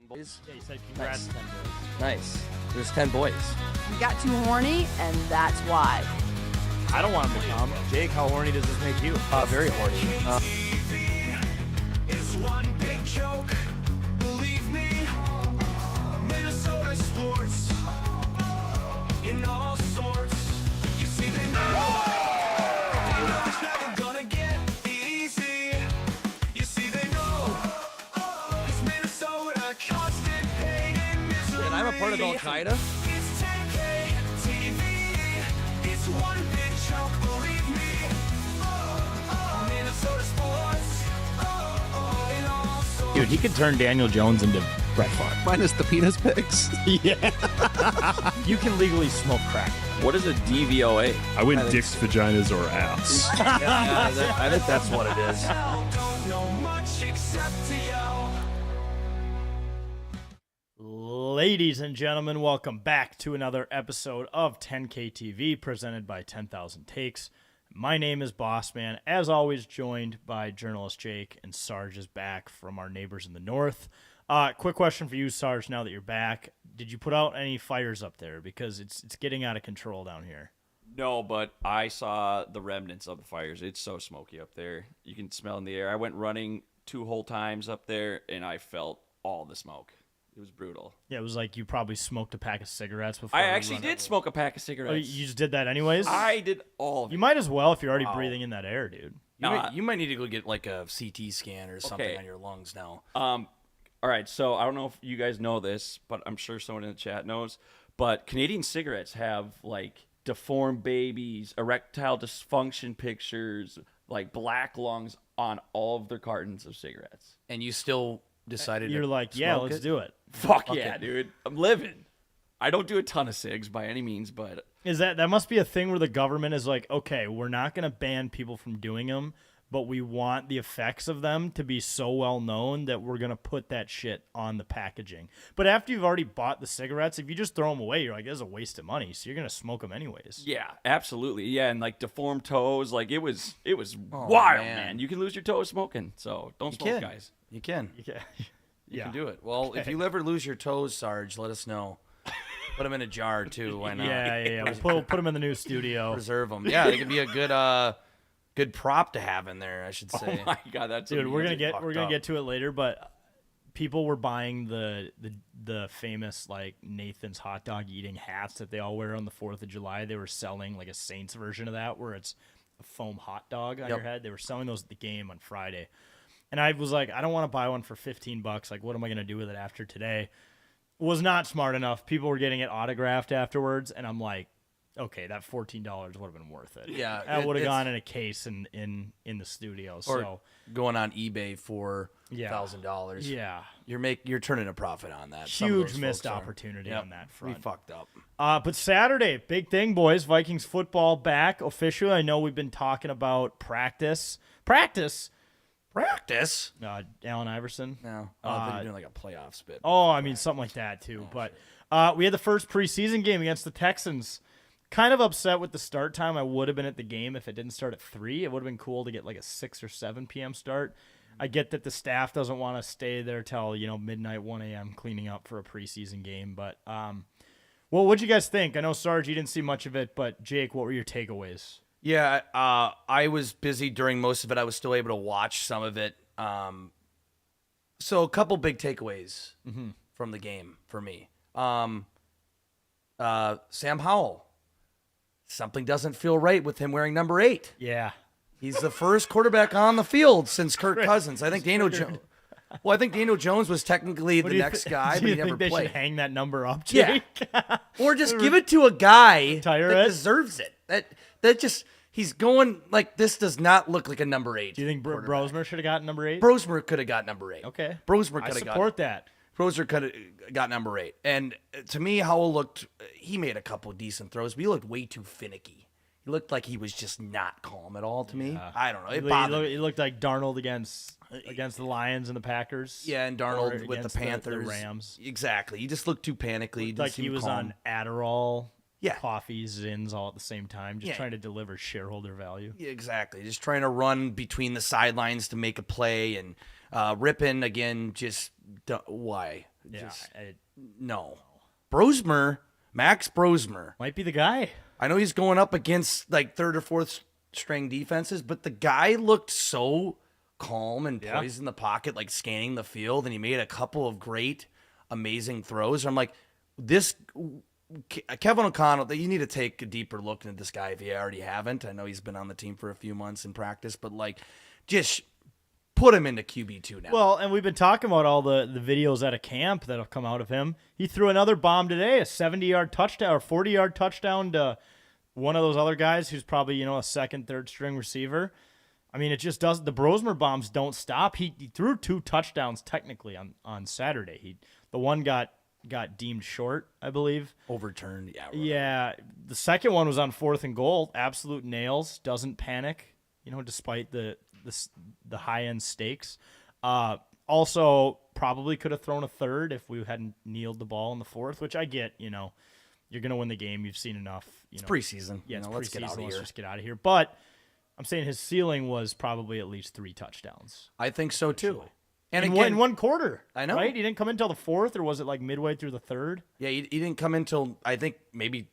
Boys. Yeah, you said congrats, Nice. 10 boys. Nice. There's 10 boys. You got too horny, and that's why. I don't want him to come. Jake, how horny does this make you? Very horny. It's one big joke. Believe me, Minnesota sports in all sorts. You see, they know it's never gonna get easy. You see, they know it's Minnesota, constant pain and misery. And I'm a part of Al Qaeda. It's 10K TV. It's one big joke. Believe me, Minnesota sports. In all sorts. Dude, he could turn Daniel Jones into Brett Favre. Minus the penis pics. Yeah. You can legally smoke crack. What is a DVOA? I went dicks, vaginas, or ass. I think that's what it is. Don't know much except to yell. Ladies and gentlemen, welcome back to another episode of 10K TV presented by 10,000 Takes. My name is Bossman, as always joined by journalist Jake, and Sarge is back from our neighbors in the north. Quick question for you, Sarge, now that you're back. Did you put out any fires up there? Because it's getting out of control down here. No, but I saw the remnants of the fires. It's so smoky up there. You can smell in the air. I went running 2 whole times up there, and I felt all the smoke. It was brutal. Yeah, it was like you probably smoked a pack of cigarettes before. I you actually run did up. smoke a pack of Oh, cigarettes. you just did that anyways? I did all of it. You might as well if you're already Wow. breathing in that air, dude. You might need to go get like a CT scan or something Okay. on your lungs now. All right, so I don't know if you guys know this, but I'm sure someone in the chat knows. But Canadian cigarettes have like deformed babies, erectile dysfunction pictures, like black lungs on all of their cartons of cigarettes. And you still decided You're to like, yeah, smoke let's it? do it. Fuck yeah, dude. I'm living. I don't do a ton of cigs by any means, but Is that must be a thing where the government is like, okay, we're not going to ban people from doing them, but we want the effects of them to be so well known that we're going to put that shit on the packaging. But after you've already bought the cigarettes, if you just throw them away, you're like, it's a waste of money. So you're going to smoke them anyways. yeah, absolutely. Yeah, and like deformed toes, like it was wild, man. man. You can lose your toes smoking, so don't You smoke, can. guys. You can. Yeah. You Yeah. can do it. Well, if you ever lose your toes, Sarge, let us know. Put them in a jar too. Why not? Yeah. We'll put them in the new studio. Preserve them. Yeah, they could be a good prop to have in there, I should say. Oh my god, that's Dude, we're amazing. gonna get to it later, but people were buying the famous like Nathan's hot dog eating hats that they all wear on the 4th of July. They were selling like a Saints version of that where it's a foam hot dog on your head. They were selling those at the game on Friday. And I was like, I don't want to buy one for $15. Like, what am I gonna do with it after today? Was not smart enough. People were getting it autographed afterwards, and I'm like, okay, that $14 would have been worth it. Yeah, I would have it's- gone in a case in the studio. Or So going on eBay for Yeah. $1,000. yeah. You're turning a profit on that. Some of Huge those missed folks are. opportunity Yep, on that We front. fucked up. But Saturday, big thing, boys. Vikings football back officially. I know we've been talking about practice. Practice? Allen Iverson. No. I think you're doing like a playoff spit. Oh, I mean something like that too. But we had the first preseason game against the Texans. Kind of upset with the start time. I would have been at the game if it didn't start at 3. It would have been cool to get like a 6 or 7 p.m. start. I get that the staff doesn't want to stay there till midnight, 1 a.m. cleaning up for a preseason game. But well, what'd you guys think? I know Sarge, you didn't see much of it, but Jake, what were your takeaways? Yeah, I was busy during most of it. I was still able to watch some of it. So a couple big takeaways from the game for me. Sam Howell. Something doesn't feel right with him wearing number 8. Yeah. He's the first quarterback on the field since Kirk Cousins. I think Daniel Jones. Well, I think Daniel Jones was technically the next guy, Do but you he never think they played. should hang that number up, Yeah. Jake? Or just give it to a guy Retire that it? deserves it. That just he's going like this does not look like a number 8. Do you think Brosmer should have gotten number 8? Brosmer could have got number 8. Okay. Brosmer I could have got support that. Brosmer could have got number 8. And to me, Howell he made a couple of decent throws, but he looked way too finicky. He looked like he was just not calm at all to me. I don't know. It bothered me. He looked like Darnold against the Lions and the Packers. Yeah, and or Darnold with the against Panthers. the Rams. Exactly. He just looked too panicky. Like he was on Adderall, Yeah. coffee, Zins all at the same time, just Yeah. trying to deliver shareholder value. Yeah, exactly. Just trying to run between the sidelines to make a play and ripping again. Why? Yeah, No. Brosmer, Max Brosmer. might be the guy. I know he's going up against like third or fourth string defenses, but the guy looked so calm and poised in the pocket, like scanning the field, and he made a couple of great, amazing throws. I'm like, this Kevin O'Connell, you need to take a deeper look into this guy if you already haven't. I know he's been on the team for a few months in practice, but like, just put him into QB2 now. Well, and we've been talking about all the videos at a camp that'll come out of him. He threw another bomb today, a 70-yard touchdown or 40-yard touchdown to one of those other guys who's probably, a second, third string receiver. I mean, it just does. The Brosmer bombs don't stop. He threw 2 touchdowns technically on Saturday. The one got deemed short, I believe. Overturned, yeah. Yeah, the second one was on 4th and goal. Absolute nails. Doesn't panic, despite the high-end stakes. Also, probably could have thrown a third if we hadn't kneeled the ball in the 4th, which I get, you're going to win the game. You've seen enough. It's preseason. Yeah, it's let's preseason. get out of Let's here. just get out of here. But I'm saying his ceiling was probably at least 3 touchdowns. I think so, too. And in again, one quarter. I know. Right? He didn't come in until the 4th, or was it like midway through the 3rd? Yeah, he didn't come in till, I think, maybe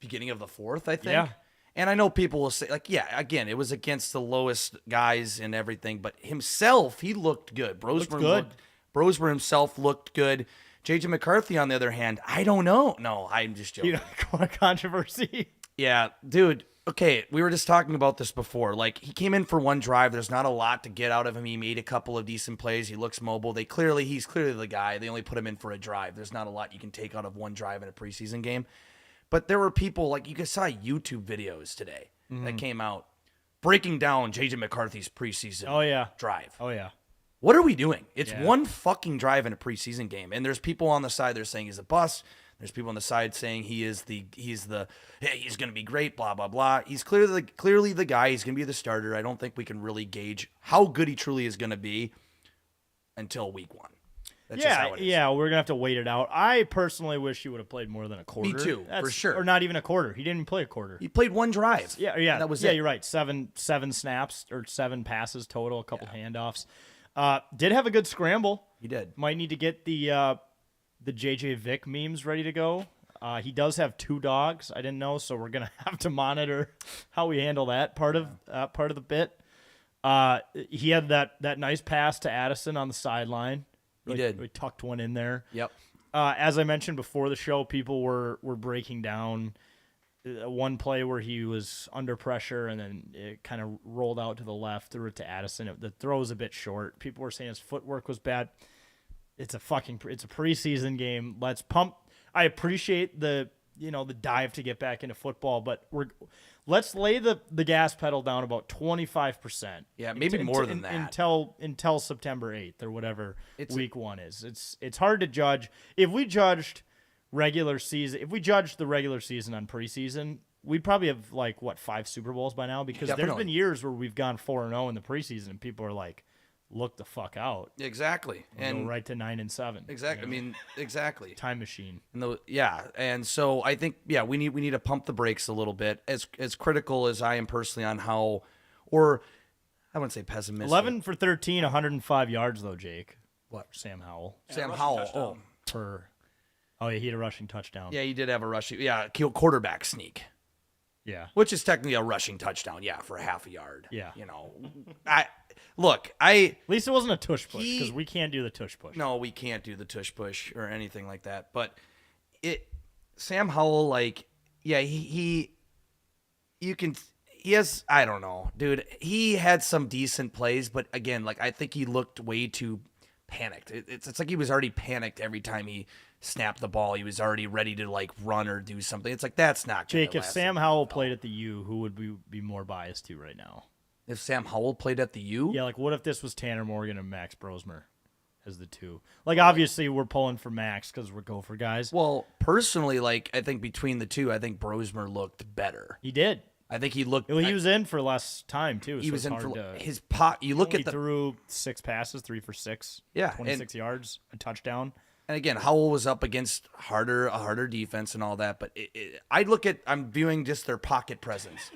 beginning of the 4th, I think. Yeah. And I know people will say, like, yeah, again, it was against the lowest guys and everything, but himself, he looked good. Brosmer himself looked good. J.J. McCarthy, on the other hand, I don't know. No, I'm just joking. Controversy. Yeah, dude. Okay, we were just talking about this before. Like, he came in for one drive. There's not a lot to get out of him. He made a couple of decent plays. He looks mobile. He's clearly the guy. They only put him in for a drive. There's not a lot you can take out of one drive in a preseason game. But there were people, like, you saw YouTube videos today that came out breaking down J.J. McCarthy's preseason drive. Oh, yeah. What are we doing? It's one fucking drive in a preseason game. And there's people on the side that are saying he's a bust. There's people on the side saying he's going to be great, blah, blah, blah. He's clearly the guy. He's going to be the starter. I don't think we can really gauge how good he truly is going to be until week 1. That's just how it is. Yeah, we're going to have to wait it out. I personally wish he would have played more than a quarter. Me too, for sure. Or not even a quarter. He didn't even play a quarter. He played one drive. Yeah. That was it. You're right. Seven snaps or 7 passes total, a couple handoffs. Did have a good scramble. He did. Might need to get the JJ Vick memes ready to go. He does have 2 dogs. I didn't know, so we're gonna have to monitor how we handle that part of the bit. He had that nice pass to Addison on the sideline. He did. We tucked one in there. Yep. As I mentioned before the show, people were breaking down one play where he was under pressure and then it kind of rolled out to the left, threw it to Addison. The throw was a bit short. People were saying his footwork was bad. It's a preseason game. Let's pump. I appreciate the dive to get back into football, but let's lay the gas pedal down about 25%. Yeah, maybe more than that until September 8th or whatever week 1 is. It's hard to judge. If we judged the regular season on preseason, we'd probably have 5 Super Bowls by now, because there's been years where we've gone 4-0 in the preseason and people are like, look the fuck out. Exactly. And go right to 9-7. Exactly. I mean, exactly. Time machine. And so I think we need to pump the brakes a little bit. As critical as I am personally on how, or I wouldn't say pessimistic. 11 for 13, 105 yards though, Jake. What? Sam Howell. Sam Howell. Oh yeah, he had a rushing touchdown. Yeah, he did have a rushing. Yeah, quarterback sneak. Yeah. Which is technically a rushing touchdown. Yeah, for a half a yard. Yeah. At least it wasn't a tush push, because we can't do the tush push. No, we can't do the tush push or anything like that. But Sam Howell, he has, I don't know, dude. He had some decent plays, but again, I think he looked way too panicked. It's like he was already panicked every time he snapped the ball. He was already ready to run or do something. It's like, that's not good. Jake, if Sam Howell played at the U, who would we be more biased to right now? If Sam Howell played at the U? Yeah, what if this was Tanner Morgan and Max Brosmer as the 2? Obviously, we're pulling for Max because we're Gopher guys. Well, personally, I think between the two, I think Brosmer looked better. He did. I think he looked... Well, he was in for less time, too. He so was in for... his pot... You he look at the... threw 6 passes, 3 for 6. Yeah. 26 yards, a touchdown. And again, Howell was up against a harder defense and all that, but I'm viewing just their pocket presence.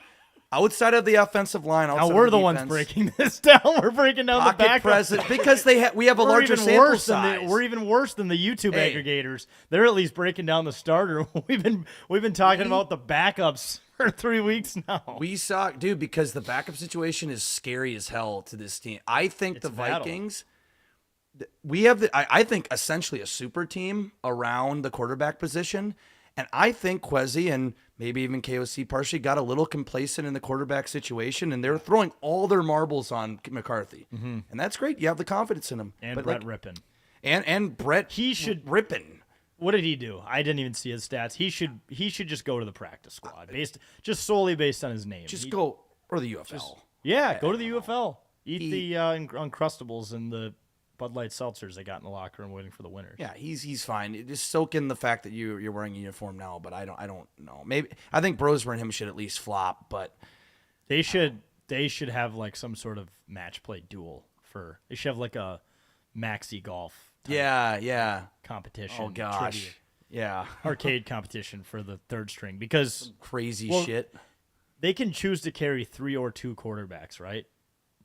outside of the offensive line, outside Now we're of the the ones defense, breaking this down. We're breaking down the pocket back present because we have a larger sample size. We're even worse than the YouTube Hey. aggregators. They're at least breaking down the starter. We've been talking about the backups for 3 weeks now. We saw, dude, because the backup situation is scary as hell to this team. I think It's the a battle. Vikings, we have I think essentially a super team around the quarterback position, and I think Kwesi and maybe even KOC partially got a little complacent in the quarterback situation, and they're throwing all their marbles on McCarthy, and that's great. You have the confidence in him, and but Brett Rippin. and Brett, He should- Rippin. What did he do? I didn't even see his stats. He should just go to the practice squad, just solely based on his name. Just go or the UFL. Go to the UFL. Eat the Uncrustables and the Bud Light seltzers they got in the locker room waiting for the winners. Yeah, he's fine. Just soak in the fact that you're wearing a uniform now, but I don't know. Maybe I think Brosmer and him should at least flop, but They should have like some sort of match play duel they should have like a maxi golf type yeah. competition. Oh gosh, trivia, yeah, arcade competition for the third string because crazy Well, shit. they can choose to carry 3 or 2 quarterbacks, right?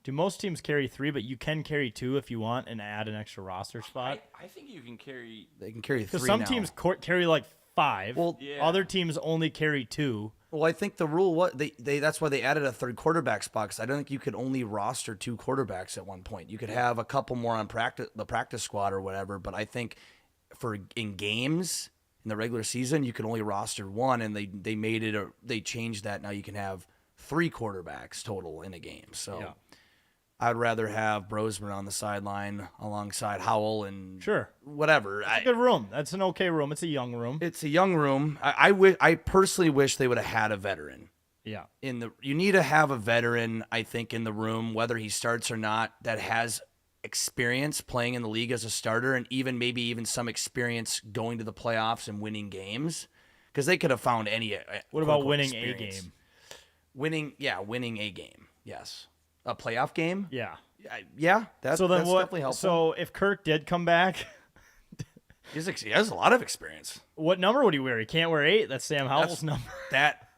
Do most teams carry 3, but you can carry 2 if you want and add an extra roster spot? I think you can carry. They can carry 3 Because some now. teams carry like 5. Well, Yeah. Other teams only carry 2. Well, I think the rule they that's why they added a third quarterback spot. 'Cause I don't think you could only roster 2 quarterbacks at one point. You could have a couple more on the practice squad or whatever. But I think in games in the regular season, you could only roster 1, and they made it they changed that. Now you can have 3 quarterbacks total in a game. So. Yeah. I'd rather have Brosman on the sideline alongside Howell and Sure. whatever. It's a good room. That's an okay room. It's a young room. It's a young room. I personally wish they would have had a veteran. Yeah. You need to have a veteran, I think, in the room, whether he starts or not, that has experience playing in the league as a starter, and maybe even some experience going to the playoffs and winning games, because they could have found any. What about winning experience. a game? Winning a game. Yes, a playoff game. Yeah. Yeah, that's definitely helpful. So if Kirk did come back, he has a lot of experience. what number would he wear? He can't wear 8. That's Sam Howell's number.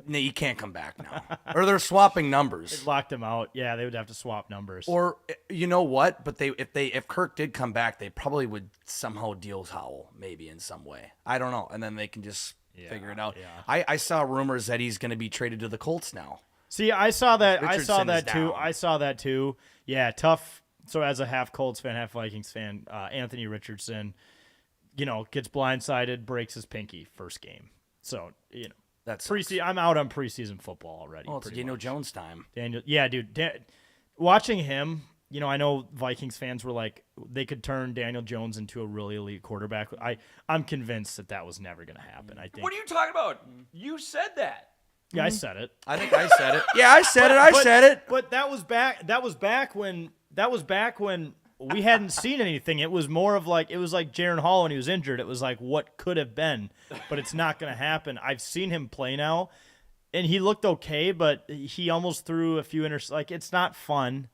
No, you can't come back now. Or they're swapping numbers. Locked him out. Yeah, they would have to swap numbers. Or you know what? But if Kirk did come back, they probably would somehow deal with Howell, maybe in some way. I don't know, and then they can just figure it out. Yeah. I saw rumors that he's going to be traded to the Colts now. See, I saw that. Richardson is too. down. I saw that too. Yeah, tough. So as a half Colts fan, half Vikings fan, Anthony Richardson, gets blindsided, breaks his pinky first game. So That's preseason. I'm out on preseason football already. Well, it's pretty Daniel much. Jones time. Yeah, dude. Watching him, I know Vikings fans were like, they could turn Daniel Jones into a really elite quarterback. I'm convinced that was never going to happen. I think. What are you talking about? You said that. Yeah, I said it. I think I said it. Yeah, I said it. I said it. But that was back when we hadn't seen anything. It was more of like Jaron Hall when he was injured. It was like what could have been, but it's not going to happen. I've seen him play now, and he looked okay, but he almost threw a few like it's not fun.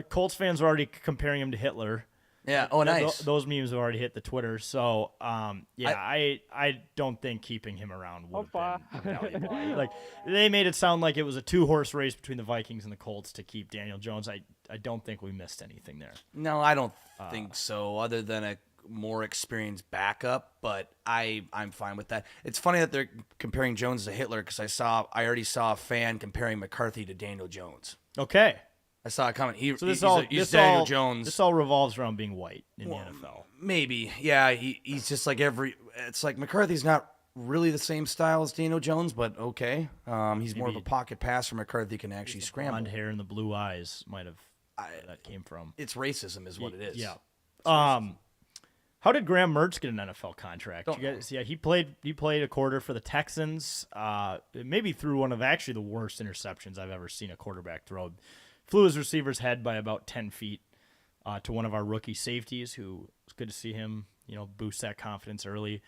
Colts fans are already comparing him to Hitler. Yeah. Oh, nice. Those memes have already hit the Twitter. So, I don't think keeping him around would have been valuable. Like they made it sound like it was a 2-horse race between the Vikings and the Colts to keep Daniel Jones. I don't think we missed anything there. No, I don't think so, other than a more experienced backup, but I'm fine with that. It's funny that they're comparing Jones to Hitler because I already saw a fan comparing McCarthy to Daniel Jones. Okay. I saw a comment. So He's Daniel Jones. This all revolves around being white in the NFL. Maybe. Yeah, he's just like it's like McCarthy's not really the same style as Daniel Jones, but okay. He's more of a pocket passer. McCarthy can actually scramble. Blonde hair and the blue eyes might have where that came from. It's racism is what it is. Yeah. How did Graham Mertz get an NFL contract? Yeah, he played a quarter for the Texans. Maybe threw one of actually the worst interceptions I've ever seen a quarterback throw. Flew his receiver's head by about 10 feet to one of our rookie safeties, who was good to see him, boost that confidence early.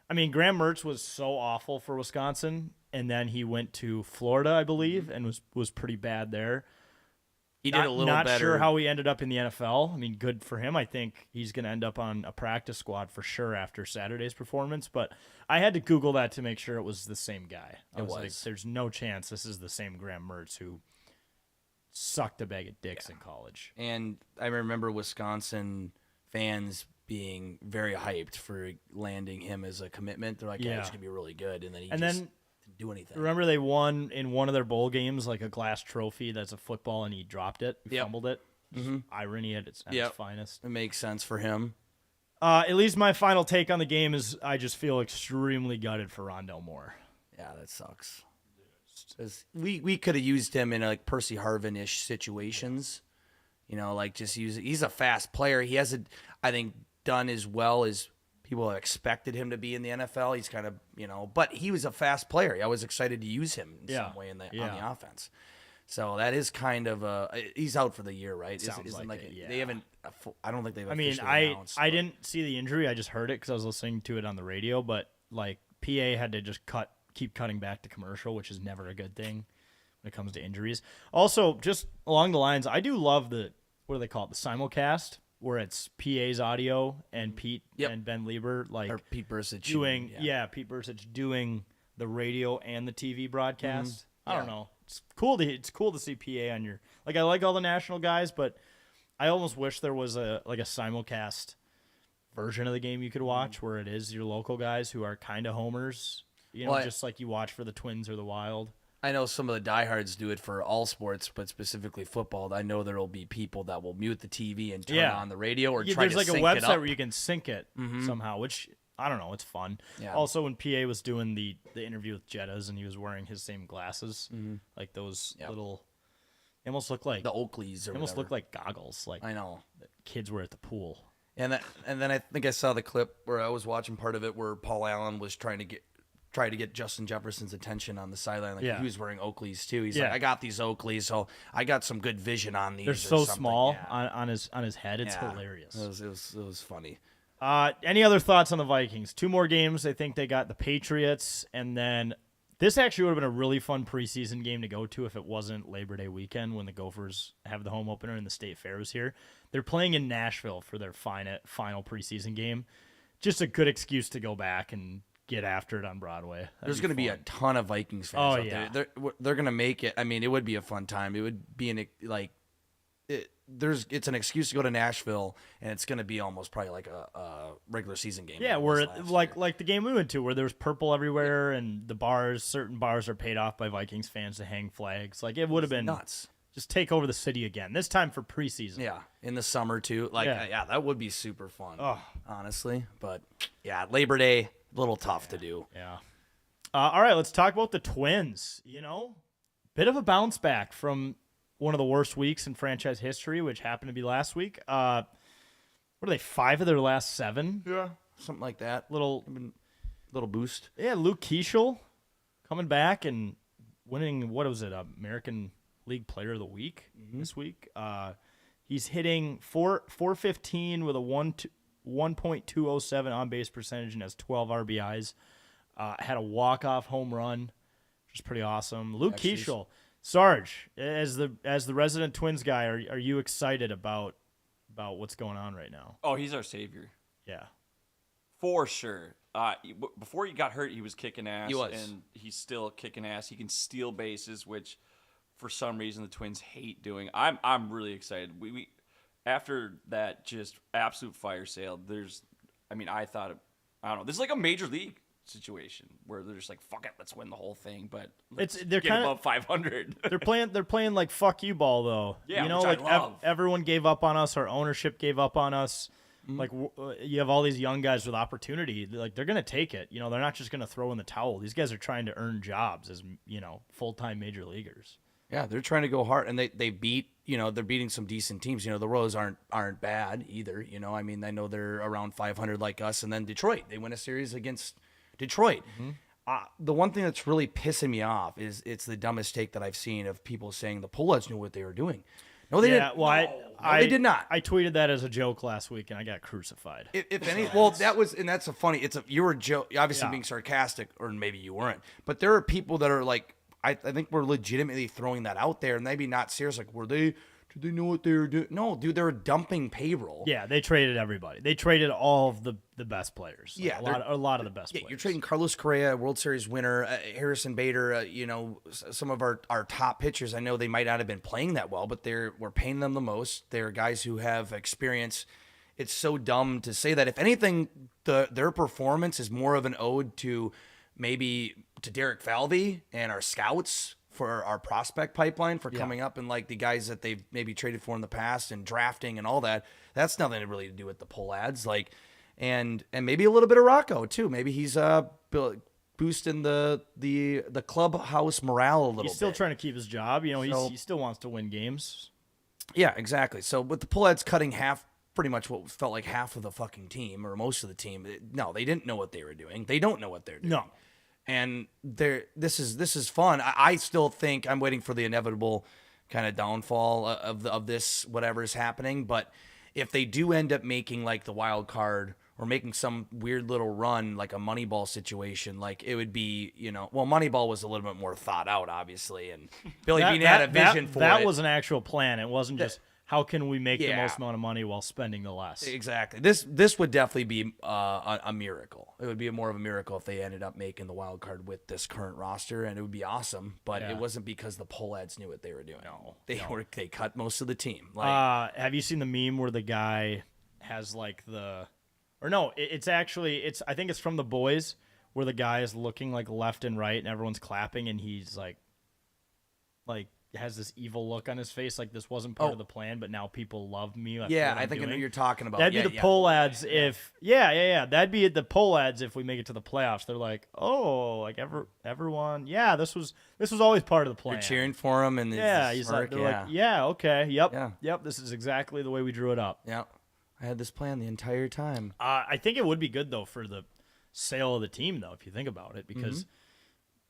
I mean, Graham Mertz was so awful for Wisconsin, and then he went to Florida, I believe, and was pretty bad there. He did a little not better. sure how he ended up in the NFL. I mean, good for him. I think he's going to end up on a practice squad for sure after Saturday's performance. But I had to Google that to make sure it was the same guy. I was like, there's no chance this is the same Graham Mertz who sucked a bag of dicks in college. And I remember Wisconsin fans being very hyped for landing him as a commitment. They're like, yeah, he's going to be really good. And then he didn't do anything. Remember they won in one of their bowl games, like a glass trophy that's a football, and he dropped it, fumbled it. Irony at its finest. It makes sense for him. At least my final take on the game is I just feel extremely gutted for Rondell Moore. Yeah, that sucks. We could have used him in like Percy Harvin-ish situations. Like just he's a fast player. He hasn't, I think, done as well as people have expected him to be in the NFL. He's kind of, but he was a fast player. I was excited to use him in some way on the offense. So that is kind of he's out for the year, right? Sounds like it, They haven't. I don't think they've. I mean, I didn't see the injury. I just heard it because I was listening to it on the radio. But like PA had to just keep cutting back to commercial, which is never a good thing when it comes to injuries. Also, just along the lines, I do love what do they call it? The simulcast, where it's PA's audio and Pete and Ben Lieber, or Pete Bursich doing Pete Bursich doing the radio and the TV broadcast. I don't know. It's cool to see PA on your, like, I like all the national guys, but I almost wish there was a simulcast version of the game you could watch where it is your local guys who are kind of homers, just like you watch for the Twins or the Wild. I know some of the diehards do it for all sports, but specifically football. I know there will be people that will mute the TV and turn on the radio or try to sync it up. There's like a website where you can sync it somehow, which I don't know. It's fun. Yeah. Also, when PA was doing the interview with Jettas and he was wearing his same glasses, like those little, they almost look like the Oakleys. Almost look like goggles. Like I know that kids wear at the pool. And then I think I saw the clip where I was watching part of it where Paul Allen was trying to get Justin Jefferson's attention on the sideline. Like he was wearing Oakleys too. He's like, I got these Oakleys, so I got some good vision on these. They're so small on his head. It's hilarious. It was funny. Any other thoughts on the Vikings? 2 more games. I think they got the Patriots, and then this actually would have been a really fun preseason game to go to if it wasn't Labor Day weekend when the Gophers have the home opener and the State Fair was here. They're playing in Nashville for their final preseason game. Just a good excuse to go back and get after it on Broadway. There's going to be a ton of Vikings fans out there. They're going to make it. I mean, it would be a fun time. It would be it's an excuse to go to Nashville, and it's going to be almost probably like a regular season game. Yeah, where like the game we went to, where there's purple everywhere, and certain bars are paid off by Vikings fans to hang flags. Like it would have been nuts. Just take over the city again. This time for preseason. Yeah, in the summer too. That would be super fun. Honestly, but Labor Day a little tough to do. Yeah. All right, let's talk about the Twins. Bit of a bounce back from one of the worst weeks in franchise history, which happened to be last week. What are they, 5 of their last 7? Yeah, something like that. Little boost. Yeah, Luke Keeschel coming back and winning, what was it, American League Player of the Week this week. He's hitting 415 with a 1.207 on-base percentage and has 12 RBIs. Had a walk-off home run, which is pretty awesome. Luke Keeschel. Sarge, as the resident Twins guy, are you excited about what's going on right now? Oh, he's our savior. Yeah. For sure. Before he got hurt, he was kicking ass. He was. And he's still kicking ass. He can steal bases, which for some reason the Twins hate doing. I'm really excited. We after that just absolute fire sale, I don't know. This is like a major league situation where they're just like, fuck it, let's win the whole thing, but they're get above 500. they're playing like fuck you ball though. Yeah, like everyone gave up on us. Our ownership gave up on us. Like you have all these young guys with opportunity. Like they're gonna take it. They're not just gonna throw in the towel. These guys are trying to earn jobs as full-time major leaguers. Yeah, they're trying to go hard, and they beat. They're beating some decent teams. The Royals aren't bad either. I mean, I know they're around 500 like us, and then Detroit. They win a series against Detroit. The one thing that's really pissing me off is it's the dumbest take that I've seen of people saying the Pullets knew what they were doing. No, they didn't. Well, they did not. I tweeted that as a joke last week, and I got crucified. If any, well, that was, and that's a funny. You were obviously being sarcastic, or maybe you weren't. But there are people that are like, I think we're legitimately throwing that out there, and maybe not serious. Like, were they did they know what they were doing? No, dude, they were dumping payroll. Yeah, they traded everybody. They traded all of the best players. Like, Yeah, a lot of the best Yeah, players. you're trading Carlos Correa, World Series winner, Harrison Bader, some of our top pitchers. I know they might not have been playing that well, but we're paying them the most. They're guys who have experience. It's so dumb to say that. If anything, their performance is more of an ode to maybe to Derek Falvey and our scouts for our prospect pipeline for coming up, and like the guys that they've maybe traded for in the past and drafting and all that. That's nothing really to do with the pull ads. Like, and maybe a little bit of Rocco too. Maybe he's boosting the clubhouse morale a little bit. He's still trying to keep his job. He still wants to win games. Yeah, exactly. So with the pull ads cutting pretty much what felt like half of the fucking team or most of the team. No, they didn't know what they were doing. They don't know what they're doing. No. And this is fun. I still think I'm waiting for the inevitable kind of downfall of this whatever is happening. But if they do end up making like the wild card or making some weird little run like a Moneyball situation, like it would be, Moneyball was a little bit more thought out, obviously, and Billy Bean had a vision for it. That was an actual plan. It wasn't just how can we make the most amount of money while spending the less. Exactly. This would definitely be a miracle. It would be more of a miracle if they ended up making the wild card with this current roster, and it would be awesome. But it wasn't because the poll ads knew what they were doing. No, they cut most of the team. Like, have you seen the meme where the guy has like I think it's from The Boys, where the guy is looking like left and right and everyone's clapping and he's like has this evil look on his face, like this wasn't part of the plan, but now people love me. I think I know what you're talking about. That'd be the poll ads if that'd be the poll ads if we make it to the playoffs. They're like, oh, like everyone, this was always part of the plan. You're cheering for him, and he's like, okay, yep, this is exactly the way we drew it up. Yeah, I had this plan the entire time. I think it would be good though for the sale of the team though, if you think about it, because.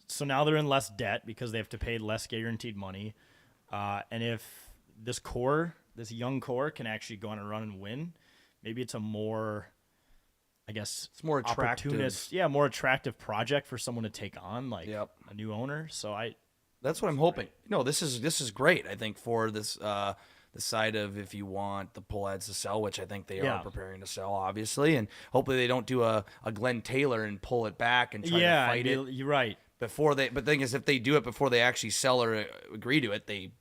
So now they're in less debt because they have to pay less guaranteed money. And if this young core can actually go on a run and win, maybe it's a more, I guess, it's more attractive. More attractive project for someone to take on, like a new owner. So that's what I'm hoping. No, this is great. I think for this the side of if you want the pull ads to sell, which I think they are preparing to sell, obviously, and hopefully they don't do a Glenn Taylor and pull it back and try to fight it. You're right. But the thing is, if they do it before they actually sell or agree to it, they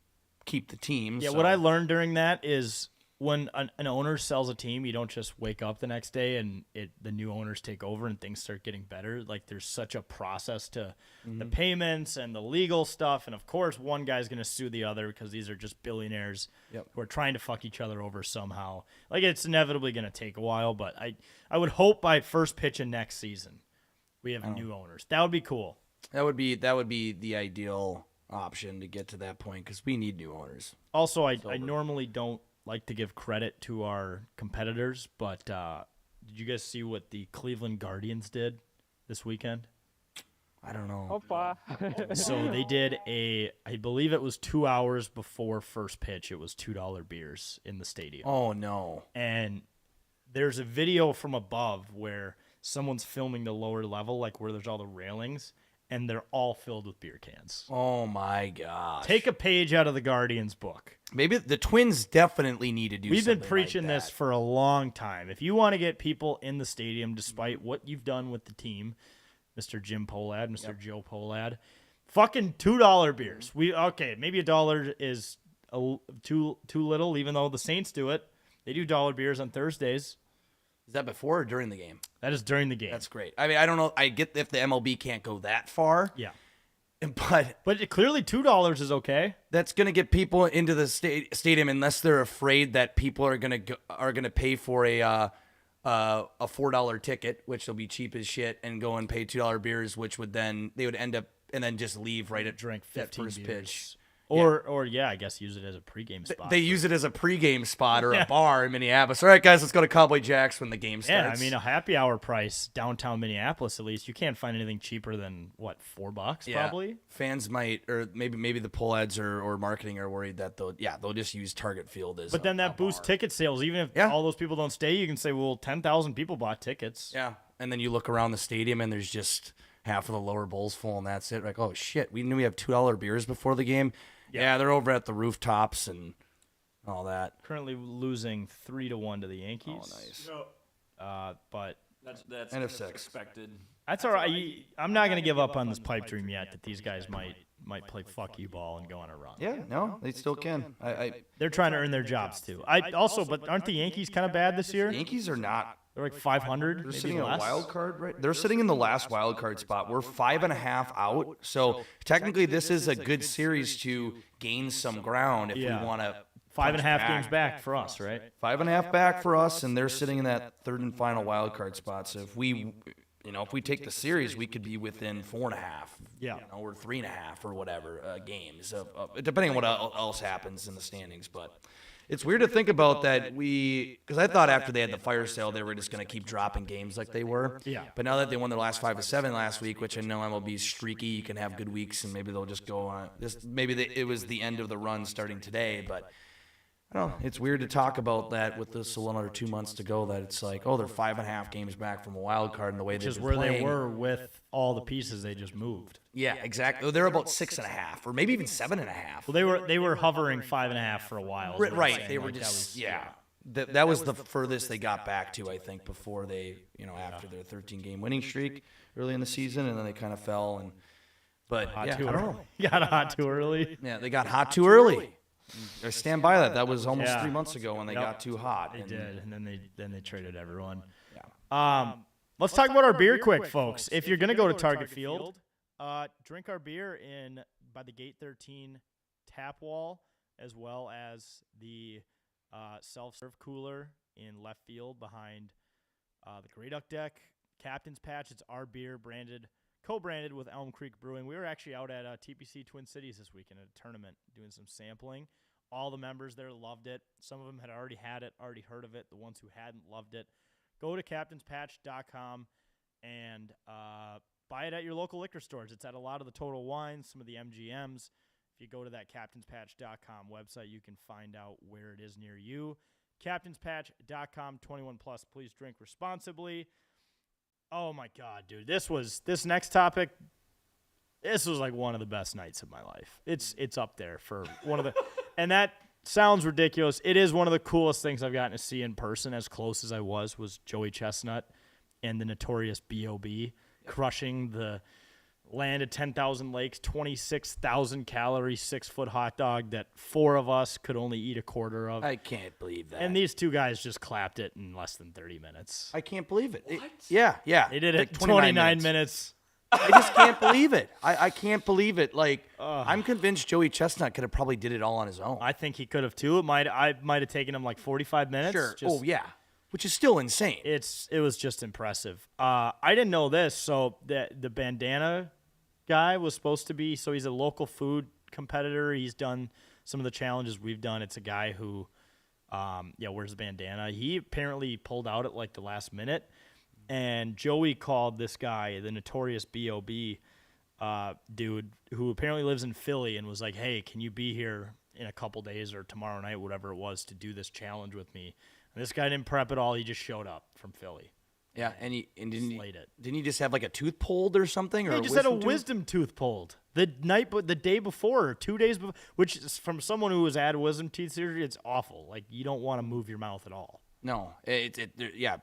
keep the team. Yeah, what I learned during that is when an owner sells a team, you don't just wake up the next day and the new owners take over and things start getting better. Like there's such a process to the payments and the legal stuff, and of course one guy's going to sue the other because these are just billionaires who are trying to fuck each other over somehow. Like it's inevitably going to take a while, but I would hope by first pitch of next season we have new owners. That would be cool. That would be the ideal option to get to that point because we need new owners. Also, I normally don't like to give credit to our competitors, but did you guys see what the Cleveland Guardians did this weekend? I don't know. So they did I believe it was 2 hours before first pitch. It was $2 beers in the stadium. Oh, no. And there's a video from above where someone's filming the lower level, like where there's all the railings, and they're all filled with beer cans. Oh, my God. Take a page out of the Guardians book. Maybe the Twins definitely need to do something. We've been preaching this for a long time. If you want to get people in the stadium, despite what you've done with the team, Mr. Jim Polad, Mr. Joe Polad, fucking $2 beers. Maybe $1 is too little, even though the Saints do it. They do $1 beers on Thursdays. Is that before or during the game? That is during the game. That's great. I mean, I don't know. I get if the MLB can't go that far. Yeah. But clearly $2 is okay. That's going to get people into the stadium unless they're afraid that people are going to pay for a $4 ticket, which will be cheap as shit, and go and pay $2 beers, which would then they would end up and then just leave right at drink 15 first beers. Pitch. I guess use it as a pregame spot. They use it as a pregame spot or a bar in Minneapolis. All right, guys, let's go to Cowboy Jack's when the game starts. Yeah, I mean, a happy hour price downtown Minneapolis, at least. You can't find anything cheaper than, $4 probably? Fans might, or maybe the pull ads or marketing are worried that they'll just use Target Field as But then that boosts ticket sales. Even if all those people don't stay, you can say, well, 10,000 people bought tickets. Yeah, and then you look around the stadium and there's just half of the lower bowls full and that's it. Like, oh, shit, we knew we have $2 beers before the game. Yeah, they're over at the rooftops, and all that. Currently losing 3-1 to the Yankees. Oh, nice. But That's And a 6. expected. that's all right. I'm not going to give up on this pipe dream yet that these guys might play fuck you ball and go on a run. Yeah, no, they still can. They're trying to earn their jobs too. But aren't the Yankees kind of bad this year? The Yankees are not. They're like 500. They're maybe sitting in a less. wild card, right? They're sitting in the last wild card spot. We're 5.5 out, so technically this is a good series to gain some ground if Yeah. we want to. 5.5 games back for us, right? 5.5 back for us, and they're sitting in that third and final wild card spot. So if we take the series, we could be within 4.5. Yeah. Or 3.5 or whatever games, depending on what else happens in the standings. But it's weird to think about that because I thought after they had the fire sale, they were just going to keep dropping games like they were. Yeah. But now that they won their last 5 of 7 last week, which I know MLB's streaky, you can have good weeks, and maybe they'll just go on. It was the end of the run starting today, but. I don't know. It's weird to talk about that with this another 2 months to go. That it's like, they're 5.5 games back from a wild card, and the way Which they've is been where playing. they were with all the pieces they just moved. Yeah, exactly. They're about 6.5, or maybe even 7.5. Well, they were hovering 5.5 for a while. is what I'm Right. saying. They were Like, that just was- That was the furthest they got back to, I think, before they after their 13-game winning streak early in the season, and then they kind of fell. But hot yeah, too I don't early. know. Got hot too early. Yeah, they got hot too early. I stand by that. That was almost Yeah. 3 months ago when they Yep. got too hot. They did, and then they traded everyone. Yeah. Let's talk about our beer quick, folks. If you're gonna go to Target Field, drink our beer by the Gate 13 tap wall, as well as the self-serve cooler in left field behind the Grey Duck deck. Captain's Patch. It's our beer, co-branded with Elm Creek Brewing. We were actually out at TPC Twin Cities this week in a tournament doing some sampling. All the members there loved it. Some of them had already had it, already heard of it. The ones who hadn't loved it. Go to captainspatch.com and buy it at your local liquor stores. It's at a lot of the Total Wines, some of the MGMs. If you go to that captainspatch.com website, you can find out where it is near you. Captainspatch.com, 21 plus. Please drink responsibly. Oh my God, dude! This next topic. This was like one of the best nights of my life. It's up there for one of the, and that sounds ridiculous. It is one of the coolest things I've gotten to see in person. As close as I was Joey Chestnut and the notorious B.O.B. crushing the land of 10,000 lakes, 26,000 calorie, 6-foot hot dog that 4 of us could only eat a quarter of. I can't believe that. And these 2 guys just clapped it in less than 30 minutes. I can't believe it. Yeah. They did it Like in 29 minutes. I just can't believe it. I can't believe it. Like, I'm convinced Joey Chestnut could have probably did it all on his own. I think he could have too. I might have taken him like 45 minutes. Sure. Just, Which is still insane. It was just impressive. I didn't know this. So the bandana guy was supposed to be. So he's a local food competitor. He's done some of the challenges we've done. It's a guy who, wears a bandana. He apparently pulled out at like the last minute. And Joey called this guy, the notorious B.O.B. Dude, who apparently lives in Philly, and was like, "Hey, can you be here in a couple days or tomorrow night, whatever it was, to do this challenge with me?" And this guy didn't prep at all. He just showed up from Philly. Yeah, and Slayed it. didn't he just have like a tooth pulled or something? Or He just had a wisdom tooth pulled the day before, or 2 days before. Which is, from someone who has had wisdom teeth surgery, it's awful. Like, you don't want to move your mouth at all. No,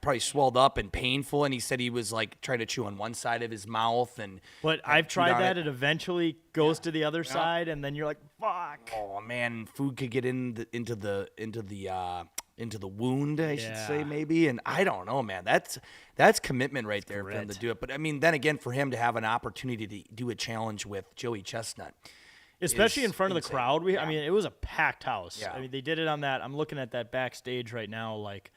probably swelled up and painful. And he said he was like trying to chew on one side of his mouth, But I've tried that. It eventually goes to the other side, and then you're like, "Fuck." Oh man, food could get into the wound, I should say, maybe. And I don't know, man. That's commitment right there for him to do it. But I mean, then again, for him to have an opportunity to do a challenge with Joey Chestnut, especially in front of the insane. crowd. I mean, it was a packed house. Yeah. I mean, they did it on that. I'm looking at that backstage right now. Like,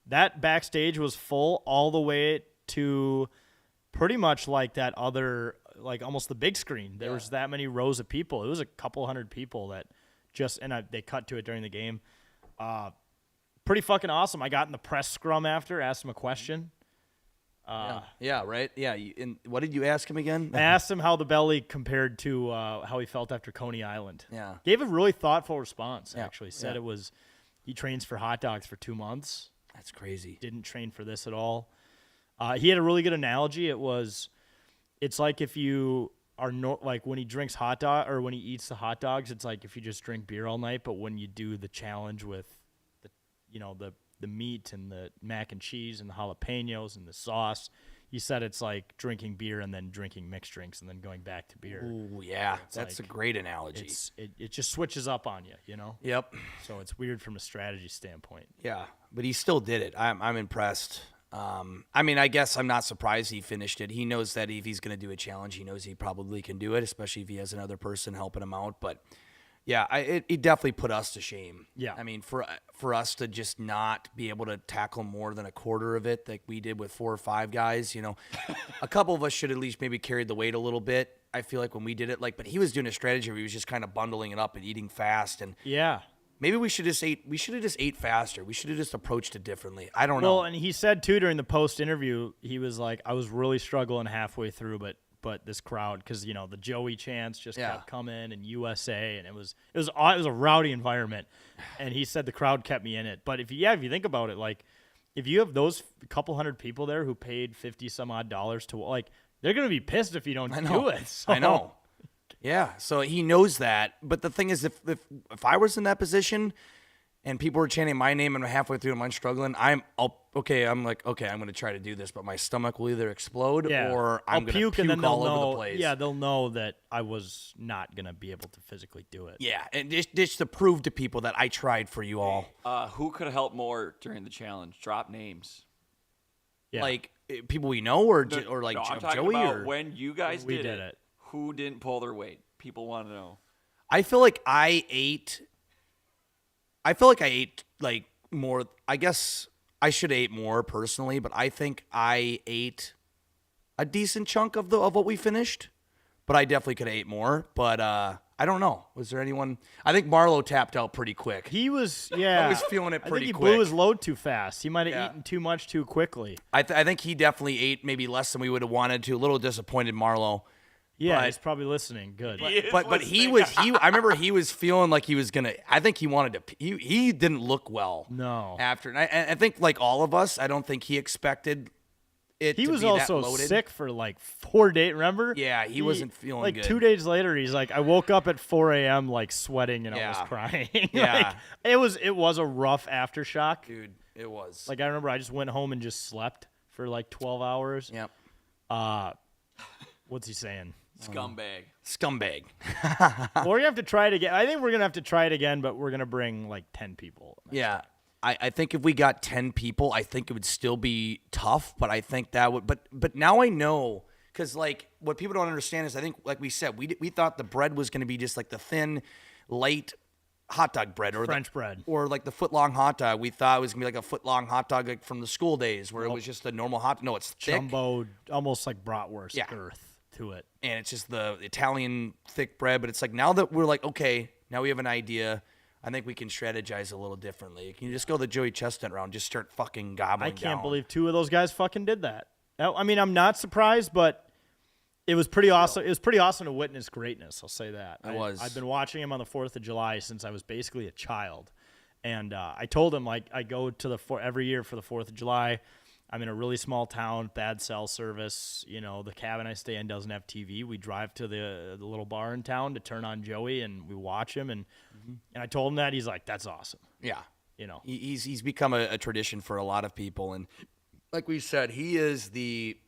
that backstage was full all the way to pretty much like that other, like almost the big screen. There was that many rows of people. It was a couple hundred people that they cut to it during the game. Pretty fucking awesome. I got in the press scrum after, asked him a question. Yeah, right. Yeah, and what did you ask him again? I asked him how the belly compared to how he felt after Coney Island. Yeah. Gave a really thoughtful response, Yeah, actually. Said yeah. it was, he trains for hot dogs for 2 months. That's crazy. Didn't train for this at all. He had a really good analogy. It's like if you like when he drinks hot dog or when he eats the hot dogs, it's like if you just drink beer all night. But when you do the challenge with the meat and the mac and cheese and the jalapenos and the sauce, he said it's like drinking beer and then drinking mixed drinks and then going back to beer. Ooh, yeah, that's like, a great analogy. It just switches up on you, you know? Yep. So it's weird from a strategy standpoint. Yeah, but he still did it. I'm impressed. I mean, I guess I'm not surprised he finished it. He knows that if he's going to do a challenge, he knows he probably can do it, especially if he has another person helping him out. But yeah, it definitely put us to shame. Yeah. I mean, for us to just not be able to tackle more than a quarter of it like we did with 4 or 5 guys, a couple of us should at least maybe carried the weight a little bit. I feel like when we did it, but he was doing a strategy where he was just kind of bundling it up and eating fast. And Yeah. maybe we should have just ate faster. We should have just approached it differently. I don't know. Well, and he said too during the post interview, he was like, I was really struggling halfway through, but this crowd, because the Joey chants just kept coming and USA, and it was a rowdy environment, and he said the crowd kept me in it. But if you think about it, like if you have those couple hundred people there who paid $50 some odd to they're gonna be pissed if you don't do it. So. I know. Yeah, so he knows that. But the thing is, if I was in that position and people were chanting my name and I'm halfway through and I'm struggling, I'm going to try to do this, but my stomach will either explode or I'm going to puke and then all over the place. Yeah, they'll know that I was not going to be able to physically do it. Yeah, and just to prove to people that I tried for you all. Who could have helped more during the challenge? Drop names. Yeah. Like people we know or like no, I'm talking Joey about or when you guys we did did it. Who didn't pull their weight? People want to know. I feel like I ate like more. I guess I should have ate more personally, but I think I ate a decent chunk of what we finished. But I definitely could have ate more. But I don't know. Was there anyone? I think Marlowe tapped out pretty quick. He was, yeah. I was feeling it pretty I think he quick. blew his load too fast. He might have eaten too much too quickly. I think he definitely ate maybe less than we would have wanted to. A little disappointed, Marlowe. Yeah, but, he's probably listening. Good. But he was I remember he was feeling like he was gonna. I think he wanted to. He didn't look well. No. After, and I think like all of us, I don't think he expected it. He to was be also that loaded. sick for like 4 days. Remember? Yeah, he wasn't feeling like good. 2 days later, he's like, I woke up at 4 a.m. like sweating and I was crying. Yeah. it was a rough aftershock, Dude. It was Like I remember, I just went home and just slept for like 12 hours. Yep. What's he saying? Scumbag. We're gonna have to try it again. I think we're gonna have to try it again, but we're gonna bring like 10 people. Yeah. I think if we got 10 people, I think it would still be tough, but I think that would but now I know, because like what people don't understand is I think like we said, we thought the bread was going to be just like the thin, light hot dog bread or French bread or like the foot long hot dog. We thought it was gonna be like a foot long hot dog like from the school days where it was just a normal hot. No, it's thick. Jumbo, almost like bratwurst girth to it. And it's just the Italian thick bread. But it's like now that we're like, okay, now we have an idea. I think we can strategize a little differently. Can you just go the Joey Chestnut round? Just start fucking gobbling I can't down. believe 2 of those guys fucking did that. I mean, I'm not surprised, but it was pretty awesome. It was pretty awesome to witness greatness. I'll say that. I've been watching him on the 4th of July since I was basically a child. And I told him, like, I go to every year for the 4th of July. I'm in a really small town, bad cell service. The cabin I stay in doesn't have TV. We drive to the little bar in town to turn on Joey, and we watch him. And I told him that. He's like, that's awesome. Yeah. He's become a tradition for a lot of people. And like we said, he is the,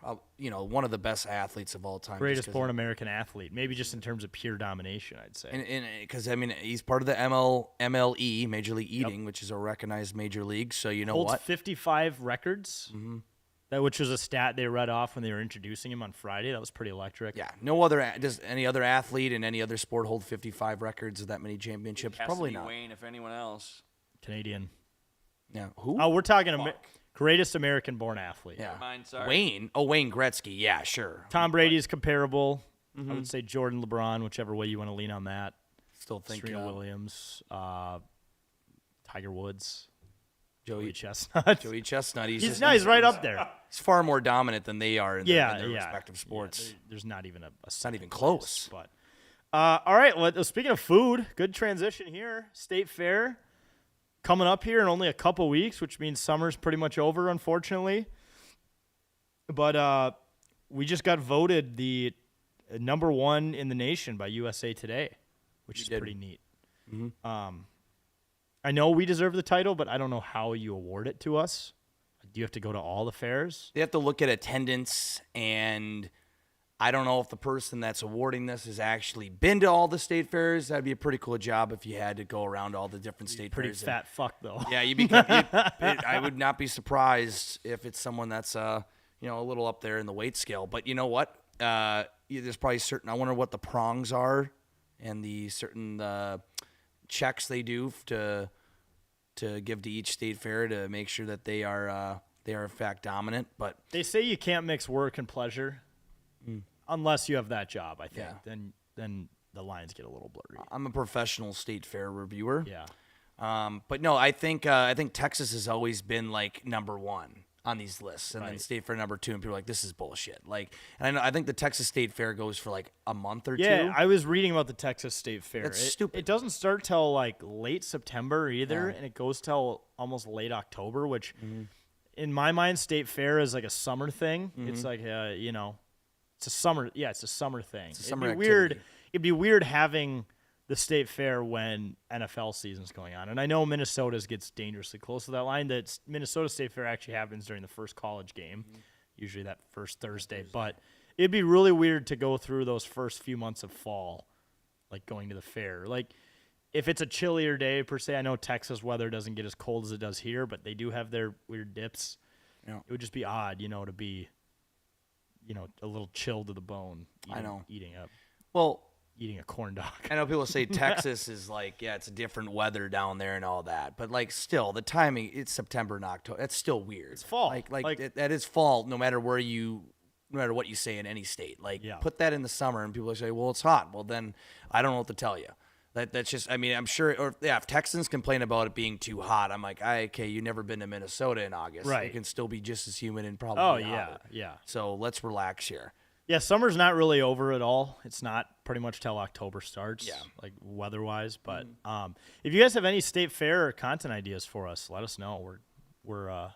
one of the best athletes of all time. Greatest born American athlete. Maybe just in terms of pure domination, I'd say. And because, I mean, he's part of the MLE, Major League Eating, which is a recognized major league. So you know Holds what? 55 records. Mm-hmm. Which was a stat they read off when they were introducing him on Friday. That was pretty electric. Yeah. Does any other athlete in any other sport hold 55 records of that many championships? Probably not. Wayne, if anyone else. Canadian. Yeah. Who? Oh, we're talking greatest American-born athlete. Yeah. Mine, sorry. Wayne. Oh, Wayne Gretzky. Yeah, sure. Tom Brady's comparable. I would say Jordan, LeBron, whichever way you want to lean on that. Still think Serena Williams, Tiger Woods, Joey Chestnut. Joey Chestnut. He's right up there. He's far more dominant than they are in their yeah. respective sports. Yeah, there's not even a it's not even close. But all right. Well, speaking of food, good transition here. State Fair coming up here in only a couple weeks, which means summer's pretty much over, unfortunately. But we just got voted the number 1 in the nation by USA Today, which is did. pretty neat. I know we deserve the title, but I don't know how you award it to us. Do you have to go to all the fairs? They have to look at attendance, and I don't know if the person that's awarding this has actually been to all the state fairs. That'd be a pretty cool job if you had to go around all the different state Pretty fairs. fat fuck, though. Yeah, I would not be surprised if it's someone that's a little up there in the weight scale. But you know what? There's probably certain. I wonder what the prongs are, and the certain checks they do to give to each state fair to make sure that they are in fact dominant. But They say you can't mix work and pleasure unless you have that job, I think. Yeah. Then the lines get a little blurry. I'm a professional state fair reviewer. Yeah. But no, I think Texas has always been like number 1 on these lists, and then state fair number 2, and people are like, this is bullshit. Like, and I think the Texas State Fair goes for like a month or 2. Yeah, I was reading about the Texas State Fair. That's stupid. It doesn't start till like late September either, and it goes till almost late October, which in my mind, State Fair is like a summer thing. It's like, it's a summer. Yeah, it's a summer thing. It's a summer It'd be weird. activity. It'd be weird having the State Fair when NFL season's going on. And I know Minnesota's gets dangerously close to that line. That Minnesota State Fair actually happens during the first college game, usually that first Thursday. But it'd be really weird to go through those first few months of fall, like going to the fair. Like, if it's a chillier day, per se, I know Texas weather doesn't get as cold as it does here, but they do have their weird dips. Yeah. It would just be odd, to be, a little chilled to the bone. I know. Eating a corn dog. I know people say Texas is like, it's a different weather down there and all that, but like still the timing, it's September and October. That's still weird. It's fall. That is fall, no matter what you say in any state. Like put that in the summer, and people say, well, it's hot. Well, then I don't know what to tell you. That's just, I'm sure, if Texans complain about it being too hot, I'm like, okay, you've never been to Minnesota in August. Right. It can still be just as humid and probably hotter. Yeah. So let's relax here. Yeah, summer's not really over at all. It's not pretty much till October starts, Yeah. like weather-wise. But if you guys have any state fair or content ideas for us, let us know. We're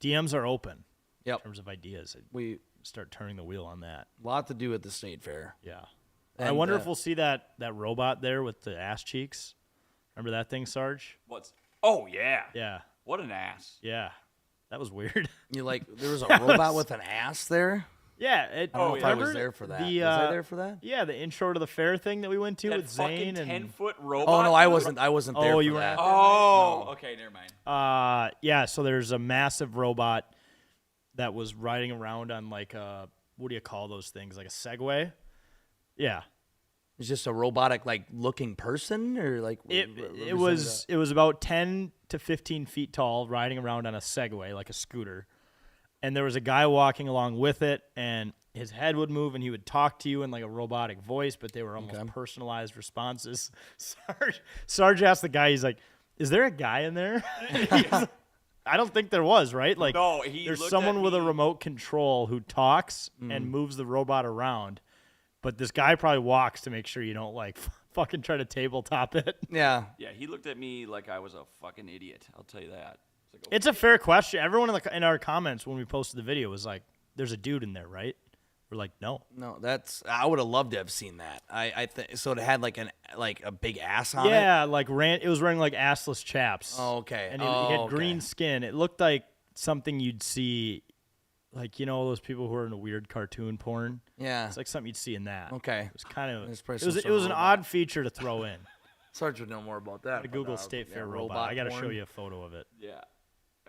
DMs are open in terms of ideas. We start turning the wheel on that. a lot to do at the state fair. Yeah. And, I wonder if we'll see that robot there with the ass cheeks. Remember that thing, Sarge? Oh, yeah. Yeah. What an ass. Yeah. That was weird. there was a robot with an ass there. Yeah. I don't know if I was there for that. Was I there for that? Yeah, the intro to the fair thing that we went to That with fucking Zane and 10-foot robot. Oh no, I wasn't there. Oh, for you were that. at Oh, okay, never mind. Yeah, so there's a massive robot that was riding around on like a, what do you call those things? Like a Segway? Yeah. It's just a robotic like looking person, or like It was about 10 to 15 feet tall, riding around on a Segway, like a scooter. And there was a guy walking along with it, and his head would move, and he would talk to you in like a robotic voice, but they were almost personalized responses. Sarge asked the guy, he's like, "Is there a guy in there?" I don't think there was, right? Like, No, there's someone with a remote control who talks and moves the robot around, but this guy probably walks to make sure you don't like fucking try to tabletop it. Yeah. Yeah, he looked at me like I was a fucking idiot. I'll tell you that. It's like, It's a fair question. Everyone in our comments when we posted the video was like, "There's a dude in there, right?" We're like, "No." No, I would have loved to have seen that. I think so. It had like a big ass on it. Yeah, like it was wearing like assless chaps. Oh, okay. And he had green skin. It looked like something you'd see, like those people who are into weird cartoon porn. Yeah. It's like something you'd see in that. Okay. It was kind of. It's probably It was some sort an of robot. odd feature to throw in. Sarge would know more about that. The but, Google State Fair robot. I got to show you a photo of it. yeah.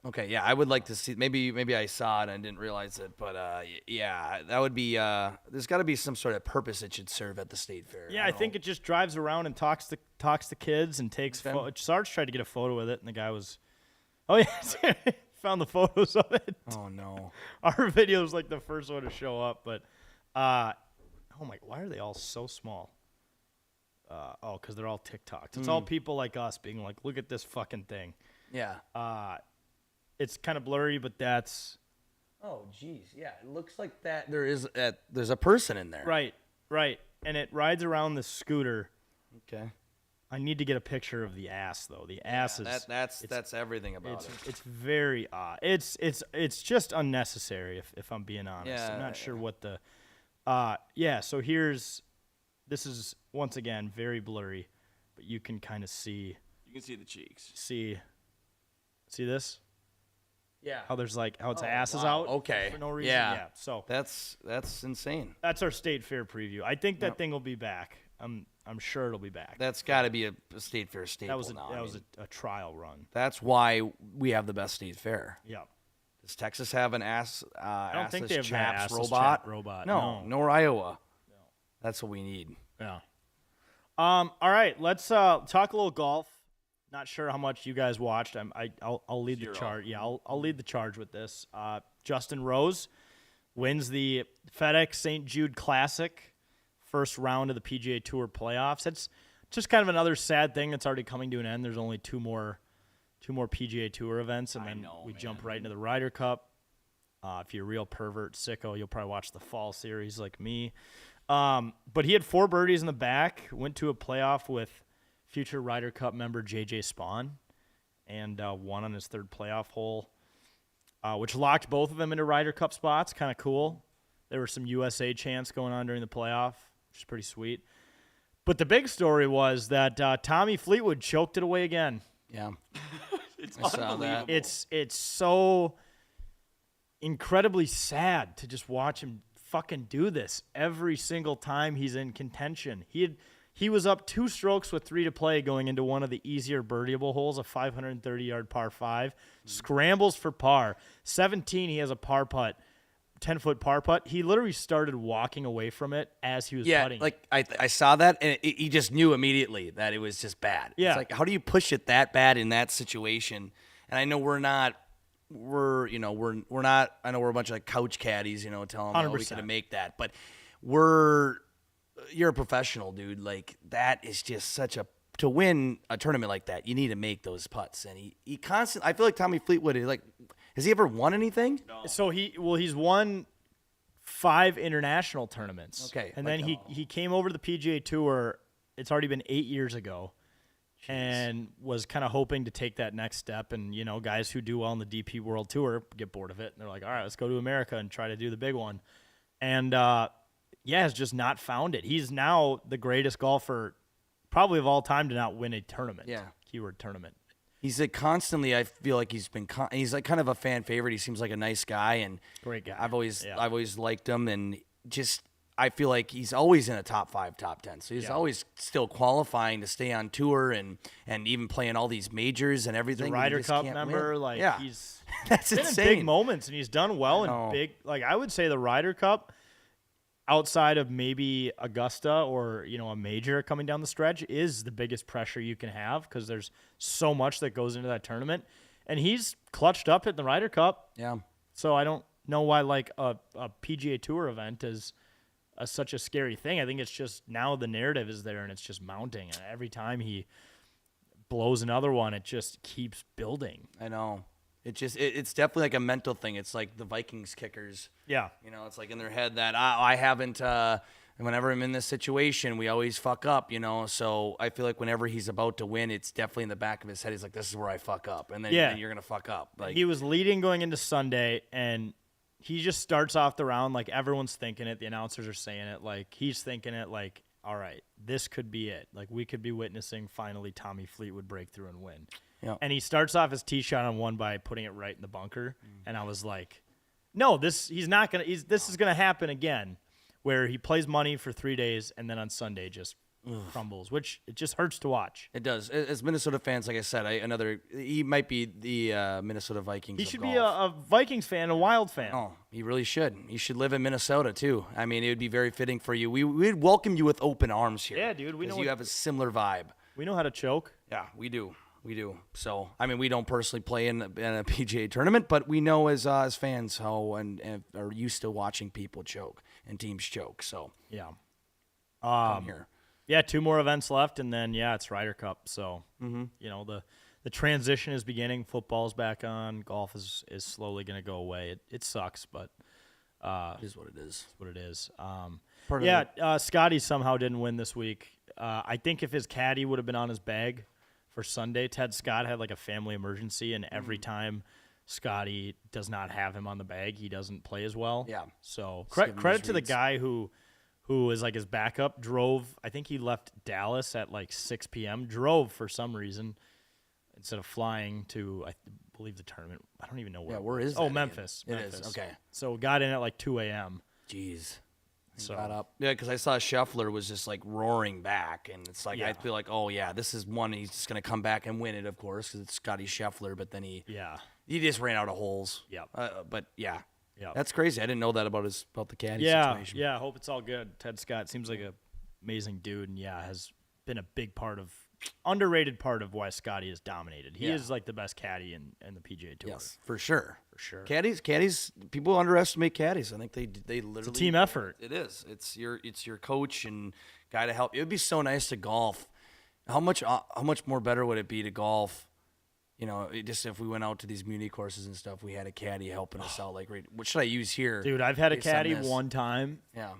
Okay, yeah, I would like to see. Maybe I saw it and didn't realize it, but yeah, that would be. There's got to be some sort of purpose it should serve at the state fair. Yeah, I think it just drives around and talks to kids and takes. Sarge tried to get a photo with it, and the guy was. Oh yeah, found the photos of it. Oh no. Our video was like the first one to show up, but oh my, why are they all so small? Because they're all TikToks. It's all people like us being like, look at this fucking thing. Yeah. It's kind of blurry, but that's Oh geez, yeah, it looks like that. There's a person in there. right, and it rides around the scooter. Okay. I need to get a picture of the ass though. The ass is that's everything about it. it's very odd. It's just unnecessary if I'm being honest. Yeah, I'm not sure what the Yeah, so this is once again very blurry, but you can kind of see You can see the cheeks. see this? Yeah. How there's like how its Oh, ass is wow. out Okay. for no reason. Yeah. So That's insane. that's our state fair preview. I think that thing will be back. I'm sure it'll be back. That's got to be a state fair staple that was now. a trial run. That's why we have the best state fair. Yeah. Does Texas have an I don't think assless they have chaps an assless robot? chap robot. No, nor Iowa. No. That's what we need. Yeah. All right, let's talk a little golf. Not sure how much you guys watched. I'll lead the charge. Yeah, I'll lead the charge with this. Justin Rose wins the FedEx St. Jude Classic, first round of the PGA Tour playoffs. It's just kind of another sad thing that's already coming to an end. There's only two more PGA Tour events, and then we jump right into the Ryder Cup. If you're a real pervert sicko, you'll probably watch the fall series like me. But he had 4 birdies in the back, went to a playoff with future Ryder Cup member J.J. Spawn, and won on his 3rd playoff hole, which locked both of them into Ryder Cup spots. Kind of cool. There were some USA chants going on during the playoff, which is pretty sweet. But the big story was that Tommy Fleetwood choked it away again. Yeah. It's I saw that. unbelievable. It's so incredibly sad to just watch him fucking do this every single time he's in contention. He was up 2 strokes with 3 to play going into one of the easier birdieable holes, a 530-yard par 5. Scrambles for par. 17, he has a par putt, 10-foot par putt. He literally started walking away from it as he was putting. Like I saw that, and he just knew immediately that it was just bad. Yeah. It's like, how do you push it that bad in that situation? And I know we're not. I know we're a bunch of like couch caddies, telling them, we 100%. could make that, but you're a professional, dude. Like, that is just such to win a tournament like that, you need to make those putts. And he constantly, I feel like Tommy Fleetwood is like, has he ever won anything? No. So he's won 5 international tournaments. Okay. And then he came over to the PGA Tour. It's already been 8 years ago. And was kind of hoping to take that next step. And, guys who do well on the DP World Tour get bored of it. And they're like, all right, let's go to America and try to do the big one. And, has just not found it. He's now the greatest golfer probably of all time to not win a tournament. Yeah. Keyword tournament. He's like constantly, I feel like he's like kind of a fan favorite. He seems like a nice guy and Great guy. I've always liked him, and just I feel like he's always in a top 5, top 10. So he's always still qualifying to stay on tour and even playing all these majors and everything. The but he Ryder just Cup can't member, win. he's That's been insane. in big moments, and he's done well in big. Like, I would say the Ryder Cup, outside of maybe Augusta or a major coming down the stretch, is the biggest pressure you can have because there's so much that goes into that tournament, and he's clutched up in the Ryder Cup. Yeah. So I don't know why like a PGA Tour event is such a scary thing. I think it's just now the narrative is there and it's just mounting, and every time he blows another one, it just keeps building. I know. It's definitely like a mental thing. It's like the Vikings kickers. Yeah. It's like in their head that I haven't. Whenever I'm in this situation, we always fuck up. So I feel like whenever he's about to win, it's definitely in the back of his head. He's like, "This is where I fuck up," and then you're gonna fuck up. Like, he was leading going into Sunday, and he just starts off the round like everyone's thinking it. The announcers are saying it. Like, he's thinking it. Like, all right, this could be it. Like, we could be witnessing finally Tommy Fleetwood break through and win. Yeah. And he starts off his tee shot on one by putting it right in the bunker, and I was like, no, this is gonna happen again, where he plays money for 3 days and then on Sunday just crumbles, which it just hurts to watch. It does. As Minnesota fans, like I said, he might be the Minnesota Vikings. He of should golf. be a Vikings fan, a Wild fan. Oh, he really should. He should live in Minnesota too. I mean, it would be very fitting for you. We'd welcome you with open arms here. Yeah, dude, we know you what- have a similar vibe. We know how to choke. Yeah, we do. So, I mean, we don't personally play in a PGA tournament, but we know as fans how and are used to watching people choke and teams choke. So, Yeah. come here. Yeah, 2 more events left, and then it's Ryder Cup. So the transition is beginning. Football's back on. Golf is slowly going to go away. It sucks, but It is what it is. what it is. Part of Scotty somehow didn't win this week. I think if his caddy would have been on his bag for Sunday, Ted Scott had like a family emergency, and every time Scotty does not have him on the bag. He doesn't play as well. Yeah. So Just give him credit his to the reads. guy who is like his backup, drove. I think he left Dallas at like 6 p.m. Drove for some reason instead of flying to, I believe, the tournament. I don't even know where. Yeah, it where was. is Oh, that Memphis. again? It Memphis. is, okay. So got in at like 2 a.m. Jeez. So Got up. Yeah, because I saw Scheffler was just like roaring back, and it's like Yeah. I feel like, oh yeah, this is one. He's just gonna come back and win it, of course, because it's Scotty Scheffler. But then he just ran out of holes. Yep. But yeah, Yep. that's crazy. I didn't know that about the caddy Yeah, situation. yeah. I hope it's all good. Ted Scott seems like a amazing dude, and has been a big underrated part of why Scotty has dominated. He is like the best caddy in the PGA Tour. Yes, for sure. For sure. Caddies. People underestimate caddies. I think they literally. It's a team effort. It is. It's your coach and guy to help. It would be so nice to golf. How much more better would it be to golf? You know, just if we went out to these muni courses and stuff, we had a caddy helping us out. Like, what should I use here? Dude, I've had a based on caddy this? one time Yeah.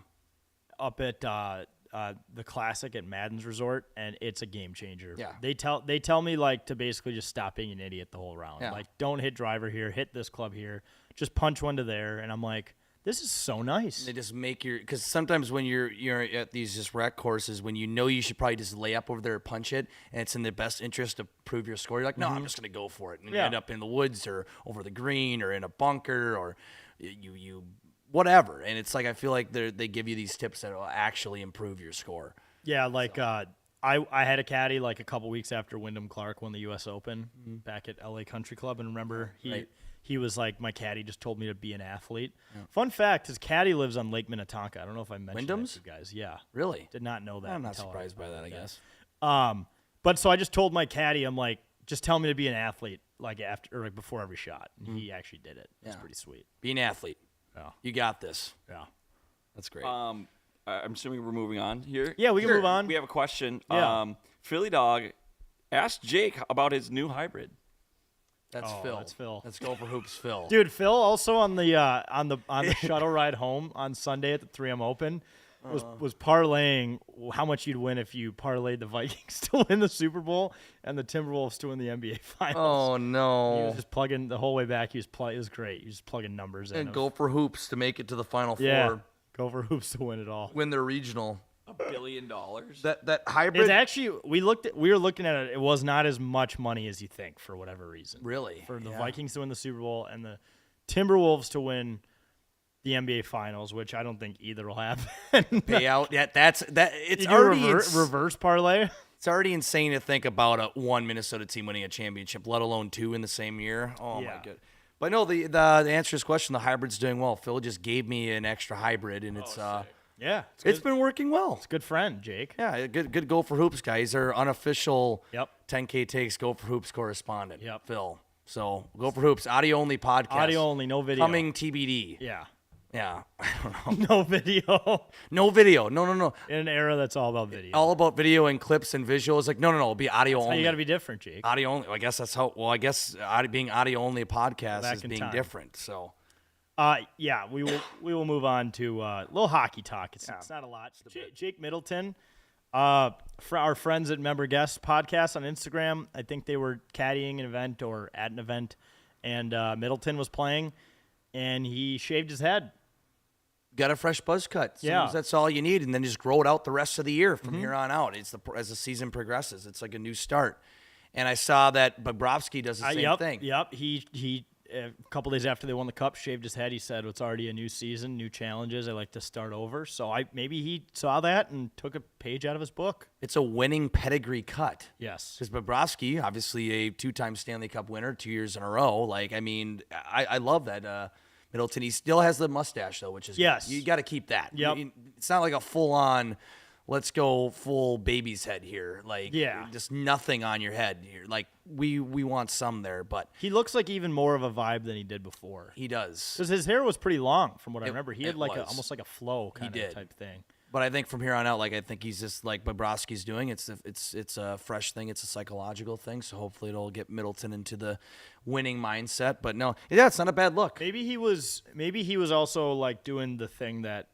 up at the Classic at Madden's Resort, and it's a game changer. Yeah. They tell me like to basically just stop being an idiot the whole round. Yeah. Like, don't hit driver here, hit this club here, just punch one to there, and I'm like, this is so nice. They just make because sometimes when you're at these just rec courses, when you know you should probably just lay up over there and punch it, and it's in the best interest to prove your score, you're like, no, I'm just gonna go for it, and you Yeah. end up in the woods or over the green or in a bunker or you whatever, and it's like I feel like they give you these tips that will actually improve your score. Yeah, like I had a caddy like a couple weeks after Wyndham Clark won the U.S. Open back at LA Country Club, and remember he was like, my caddy just told me to be an athlete. Fun fact, his caddy lives on Lake Minnetonka. I don't know if I mentioned Wyndham's? that to you guys. Yeah, Really? did not know that. I'm not until surprised by that. I guess. But so I just told my caddy, I'm like, just tell me to be an athlete, like after or like before every shot. And he actually did it. It's pretty sweet. Be an athlete. Yeah, You got this. yeah. That's great. I'm assuming we're moving on here. Yeah, we can move on. We have a question. Yeah. Philly Dog asked Jake about his new hybrid. That's Oh, Phil. that's Phil. Let's go for hoops, Phil. Dude, Phil also on the shuttle ride home on Sunday at the 3M Open was parlaying how much you'd win if you parlayed the Vikings to win the Super Bowl and the Timberwolves to win the NBA Finals. Oh He no! was just plugging the whole way back. It was great. He was just plugging numbers in. And of- go for hoops to make it to the Final yeah, Four. go for hoops to win it all. Win their regional. $1 billion. That hybrid. It's actually we were looking at it. It was not as much money as you think for whatever reason. Really? For the Yeah. Vikings to win the Super Bowl and the Timberwolves to win the NBA Finals, which I don't think either will happen. payout. Yeah, it's You do already reverse parlay. it's already insane to think about one Minnesota team winning a championship, let alone two in the same year. Oh my Yeah. god! But no, the answer to this question, the hybrid's doing well. Phil just gave me an extra hybrid, and it's Yeah, it's been working well. good friend, Jake. Yeah, good go for hoops, guys. Our unofficial Yep. 10K takes go for hoops correspondent. Yep. Phil. So go for hoops, audio only podcast. Audio only, no video. Coming TBD. Yeah, Yeah, I don't know. no video. No video. No. In an era that's all about video. All about video and clips and visuals. Like no. It'll be audio Now only. you got to be different, Jake. Audio only. I guess that's how. Well, I guess being audio only a podcast Back is in being time. different. So Yeah, we will move on to a little hockey talk. It's not a lot. Jake Middleton, for our friends at Member Guest Podcast on Instagram, I think they were caddying an event or at an event, and Middleton was playing, and he shaved his head. got a fresh buzz cut. Yeah. Sometimes that's all you need, and then just grow it out the rest of the year from here on out. It's as the season progresses. It's like a new start. And I saw that Bobrovsky does the same thing. Yep. He a couple days after they won the cup, shaved his head. He said, "It's already a new season, new challenges. I like to start over." So maybe he saw that and took a page out of his book. It's a winning pedigree cut. Yes. Because Bobrovsky, obviously a two-time Stanley Cup winner, 2 years in a row. Like, I mean, I love that Middleton. He still has the mustache, though, which is Yes. good. You got to keep that. Yep. It's not like a full-on, let's go full baby's head here. Like, Yeah. just nothing on your head here. Like, we want some there, but He looks like even more of a vibe than he did before. he does. Because his hair was pretty long, from what I remember. He had it like was. almost like a flow kind did. of type thing. But I think from here on out, like I think he's just like Bobrovsky's doing. It's a fresh thing. It's a psychological thing. So hopefully it'll get Middleton into the winning mindset. But no, yeah, it's not a bad look. Maybe he was also like doing the thing that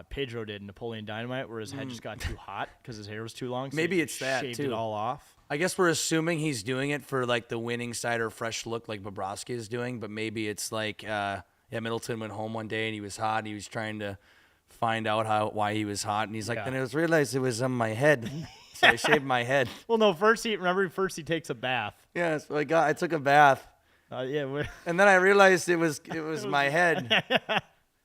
Pedro did in Napoleon Dynamite, where his head just got too hot because his hair was too long. So Maybe he it's that, shaved too. it all off. I guess we're assuming he's doing it for like the winning side or fresh look like Bobrovsky is doing, but maybe it's like Middleton went home one day and he was hot and he was trying to find out why he was hot, and he's like, Yeah. then I realized it was on my head. So I shaved my head. Well, no, first he takes a bath. Yeah, so I took a bath. And then I realized it was my head.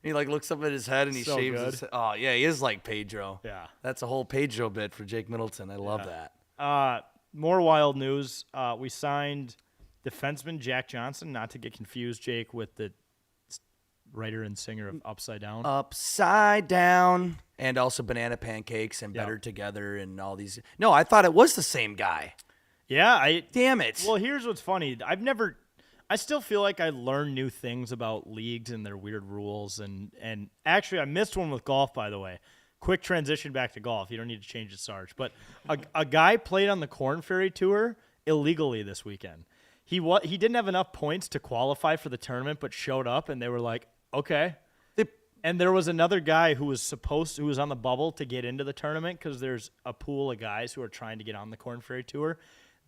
He like looks up at his head and he So shaves good. his head. Oh yeah, he is like Pedro. Yeah. That's a whole Pedro bit for Jake Middleton. I love that. More wild news. We signed defenseman Jack Johnson, not to get confused, Jake, with the writer and singer of Upside Down. Upside Down, and also Banana Pancakes and Better Yep. Together and all these. No, I thought it was the same guy. Yeah, Damn it. Well, here's what's funny. I still feel like I learn new things about leagues and their weird rules. And actually, I missed one with golf, by the way. Quick transition back to golf. You don't need to change the Sarge. But a guy played on the Corn Ferry Tour illegally this weekend. He didn't have enough points to qualify for the tournament, but showed up, and they were like, okay. And there was another guy who was on the bubble to get into the tournament because there's a pool of guys who are trying to get on the Corn Ferry Tour.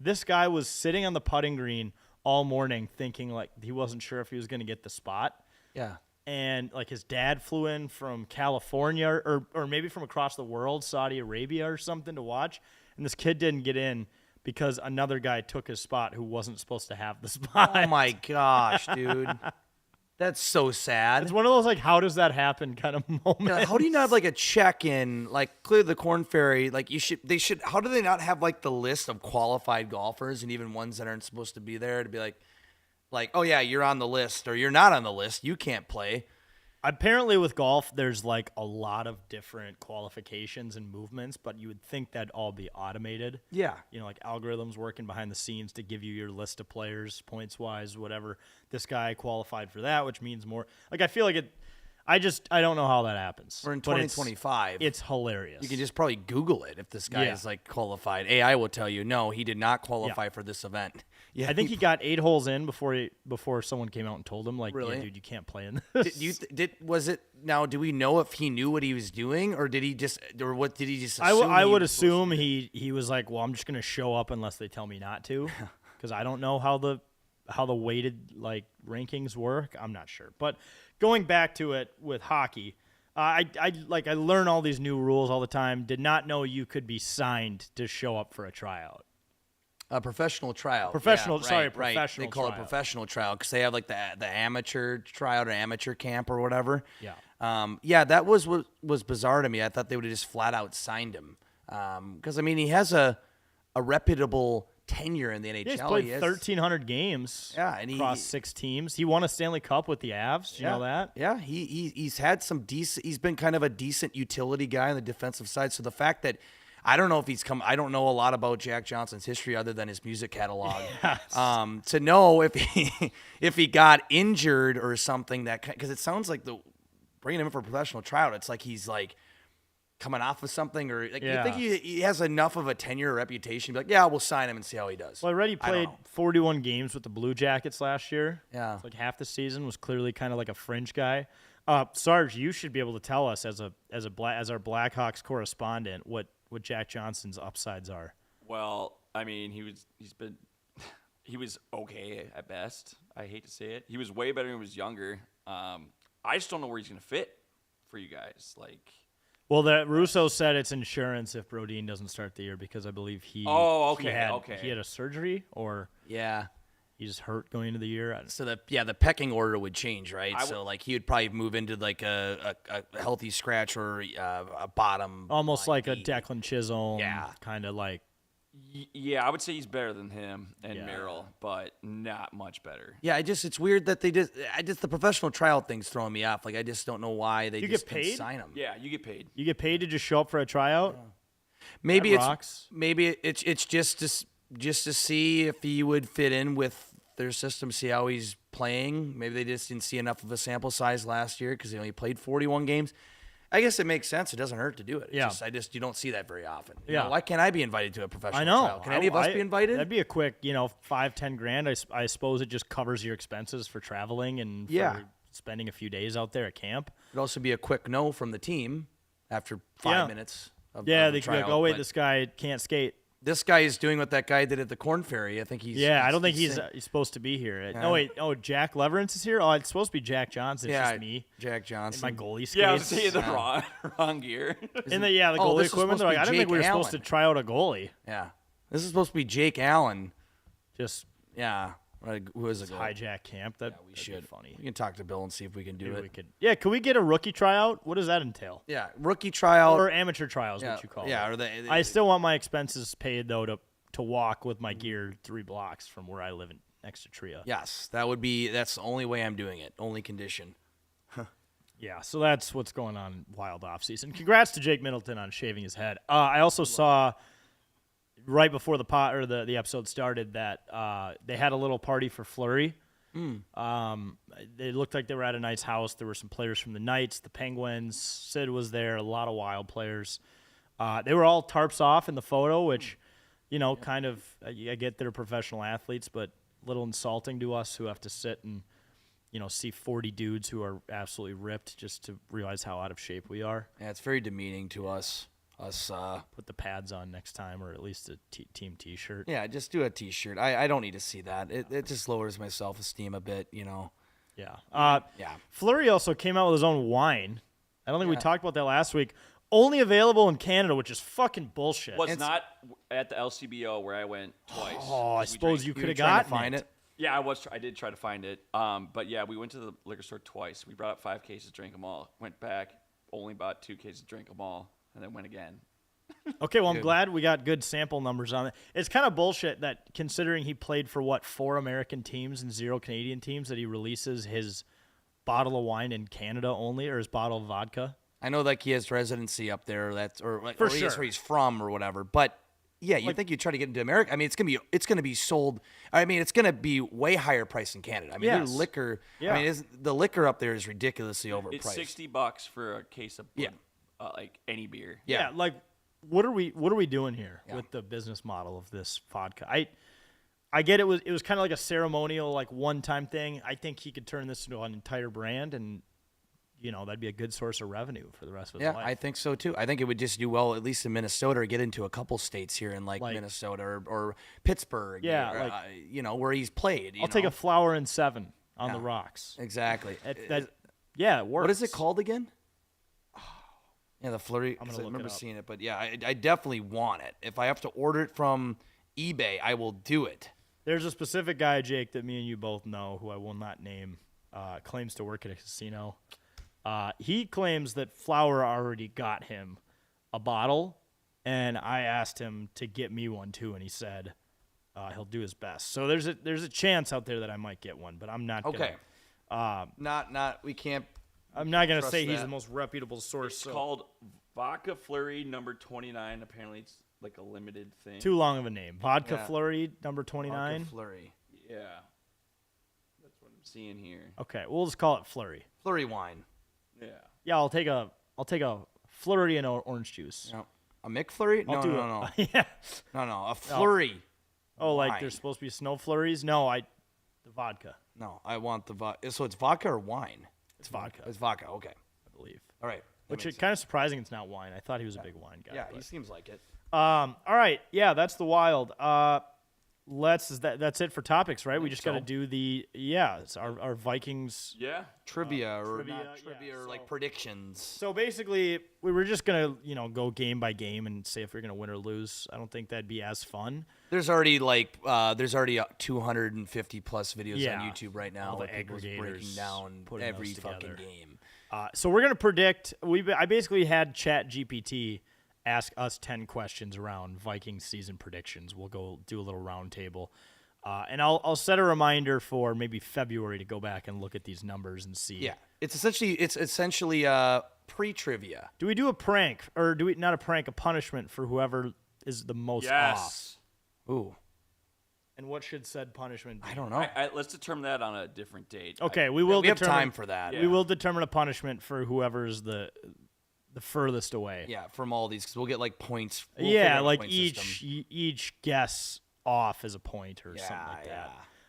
This guy was sitting on the putting green all morning thinking like he wasn't sure if he was going to get the spot. Yeah. And like his dad flew in from California or maybe from across the world, Saudi Arabia or something to watch. And this kid didn't get in because another guy took his spot who wasn't supposed to have the spot. Oh my gosh, dude. That's so sad. It's one of those like, how does that happen kind of moments. Yeah, how do you not have like a check-in, like clear the Corn Ferry? Like how do they not have like the list of qualified golfers and even ones that aren't supposed to be there to be like, oh yeah, you're on the list or you're not on the list, you can't play. Apparently with golf, there's like a lot of different qualifications and movements, but you would think that'd all be automated. Yeah. You know, like algorithms working behind the scenes to give you your list of players, points-wise, whatever. This guy qualified for that, which means more. Like, I feel like it – I don't know how that happens. We're in but 2025. It's hilarious. You can just probably Google it if this guy Yeah. is like qualified. AI will tell you, no, he did not qualify for this event. Yeah, I think he got 8 holes in before someone came out and told him, like, Really? yeah, dude, you can't play in this. do we know if he knew what he was doing or did he just assume I he would was assume he was like, well, I'm just gonna show up unless they tell me not to, because I don't know how the weighted like rankings work. I'm not sure. But going back to it with hockey, I learn all these new rules all the time. Did not know you could be signed to show up for a tryout. A professional tryout. Professional They call it tryout. professional tryout because they have like the amateur tryout or amateur camp or whatever. Yeah. That was what was bizarre to me. I thought they would have just flat out signed him because I mean he has a reputable tenure in the NHL. He's played He has- 1,300 games. Yeah, and across 6 teams. He won a Stanley Cup with the Avs. Do you know that? Yeah, he's had some decent. He's been kind of a decent utility guy on the defensive side. So the fact that I don't know if he's come. I don't know a lot about Jack Johnson's history other than his music catalog. Yes. To know if he got injured or something because it sounds like bringing him in for a professional tryout. It's like he's like coming off of something or like Yeah. you think he has enough of a tenure or reputation. To be like, yeah, we'll sign him and see how he does. Well, I read he I don't played know. 41 games with the Blue Jackets last year. Yeah. It's like half the season, was clearly kind of like a fringe guy. Sarge, you should be able to tell us as our Blackhawks correspondent what Jack Johnson's upsides are. Well, I mean, he was okay at best. I hate to say it. He was way better when he was younger. I just don't know where he's going to fit for you guys. Like, Well, Russo said it's insurance if Brodin doesn't start the year because I believe he had a surgery or Yeah. he just hurt going into the year. So the pecking order would change, right? So like he would probably move into like a healthy scratch or a bottom, Almost line like a D. Declan Chisholm, Yeah. kind of like. yeah, I would say he's better than him and Yeah. Merrill, but not much better. Yeah, it's weird that the professional tryout thing's throwing me off. Like I just don't know why they You just get didn't paid? sign him. Yeah, you get paid. You get paid to just show up for a tryout? Maybe That it's rocks. it's just to see if he would fit in with their system, see how he's playing. Maybe they just didn't see enough of a sample size last year because he only played 41 games. I guess it makes sense. It doesn't hurt to do it. Yeah. You don't see that very often. You Yeah. know, why can't I be invited to a professional I know. trial? Can any of us be invited? That'd be a quick, $5-10 grand. I suppose it just covers your expenses for traveling and for Yeah. spending a few days out there at camp. It'd also be a quick no from the team after 5 minutes. Yeah, of they a could be like, tryout, oh, wait, but this guy can't skate. this guy is doing what that guy did at the Corn Ferry. I think he's. I don't think he's saying- supposed to be here. Yeah. No, wait. Oh, Jack Leverance is here? Oh, it's supposed to be Jack Johnson. It's Yeah, just me. Jack In Johnson. my goalie skates. Yeah, I was saying the wrong gear. In the goalie Oh, this is equipment. supposed They're to like, be I didn't think we were Jake supposed to Allen. try out a goalie. Yeah, this is supposed to be Jake Allen. Just Yeah, who is it? hijack camp. That'd We be should. funny. We can talk to Bill and see if we can do Maybe it. we could. Yeah, could we get a rookie tryout? What does that entail? Yeah, rookie tryout. Or amateur trials, yeah, what you call yeah, it. or I still want my expenses paid though to walk with my gear 3 blocks from where I live next to Tria. Yes, that's the only way I'm doing it. Only condition. Yeah, so that's what's going on in Wild off season. Congrats to Jake Middleton on shaving his head. I also saw right before the episode started that they had a little party for Fleury. They looked like they were at a nice house. There were some players from the Knights, the Penguins. Sid was there. A lot of Wild players. They were all tarps off in the photo, which, kind of I get they're professional athletes, but a little insulting to us who have to sit and see 40 dudes who are absolutely ripped just to realize how out of shape we are. Yeah, it's very demeaning to us. Put the pads on next time, or at least a team T-shirt. Yeah, just do a T-shirt. I don't need to see that. It just lowers my self-esteem a bit, Yeah. Yeah. Fleury also came out with his own wine. I don't think we talked about that last week. Only available in Canada, which is fucking bullshit. Was not at the LCBO where I went twice. Oh, I We suppose drank. you could You have trying to gotten find it. it. Yeah, I did try to find it. But yeah, we went to the liquor store twice. We brought up 5 cases, drank them all. Went back, only bought 2 cases, drank them all, and then went again. Okay, well, I'm glad we got good sample numbers on it. It's kind of bullshit that considering he played for, 4 American teams and 0 Canadian teams, that he releases his bottle of wine in Canada only, or his bottle of vodka. I know he has residency up there. Or For he is sure. where he's from or whatever. But yeah, you think you try to get into America? I mean, it's gonna be sold. I mean, it's gonna be way higher price in Canada. I mean, their Yes. liquor. Yeah. I mean, the liquor up there is ridiculously overpriced. It's $60 for a case of Yeah. like any beer. Yeah. What are we doing here with the business model of this vodka? I get it was kind of like a ceremonial, one-time thing. I think he could turn this into an entire brand, and that'd be a good source of revenue for the rest of his Yeah, life. I think so too. I think it would just do well, at least in Minnesota, or get into a couple states here in Minnesota or Pittsburgh. Yeah, or, where he's played. I'll take a flower and 7 on the rocks. Exactly. It works. What is it called again? Yeah, the Fleury. I'm gonna 'cause I look it remember up. seeing it, but yeah, I definitely want it. If I have to order it from eBay, I will do it. There's a specific guy, Jake, that me and you both know, who I will not name, claims to work at a casino. He claims that Flower already got him a bottle, and I asked him to get me one too, and he said he'll do his best. So there's a chance out there that I might get one, but I'm not Okay. gonna, We can't. I'm not gonna trust say he's that. the most reputable source. It's so- called Vodka Flurry number 29. Apparently, it's like a limited thing. Too long of a name. Vodka Yeah. Flurry, number 29. Fleury. Yeah, that's what I'm seeing here. Okay, we'll just call it Flurry. Fleury wine. Yeah. Yeah, I'll take a Flurry and orange juice. No. A McFlurry? I'll No, do no, no, yeah. no. A flurry. Oh, like Wine. there's supposed to be snow flurries? No, the vodka. No, I want the vodka. So it's vodka or wine? It's vodka, It's vodka. Okay. I believe. All right. That Which makes is kind of surprising it's not wine. I thought he was a big wine guy. sense. Yeah, but- he seems like it. All right. Yeah, that's the Wild. That's it for topics, right? We just got to do it's our Vikings. Yeah. Trivia or trivia, not trivia yeah, or so- predictions. So basically, we were just gonna go game by game and say if we're gonna win or lose. I don't think that'd be as fun. There's already 250 plus videos Yeah. on YouTube right now All the of people breaking aggregators down putting every those fucking together. game. So we're gonna predict. I basically had Chat GPT ask us 10 questions around Vikings season predictions. We'll go do a little round table, and I'll set a reminder for maybe February to go back and look at these numbers and see. Yeah, it's essentially pre-trivia. Do we do a prank, or do we not a prank, a punishment for whoever is the most off? Yes. Ooh, And what should said punishment be? I don't know. Let's determine that on a different date. Okay, we will. we have determine- time for that. Yeah. We will determine a punishment for whoever's the furthest away. Yeah, from all these, because we'll get points. We'll figure Yeah, out a like point each system. each guess off as a point or Yeah, something like yeah.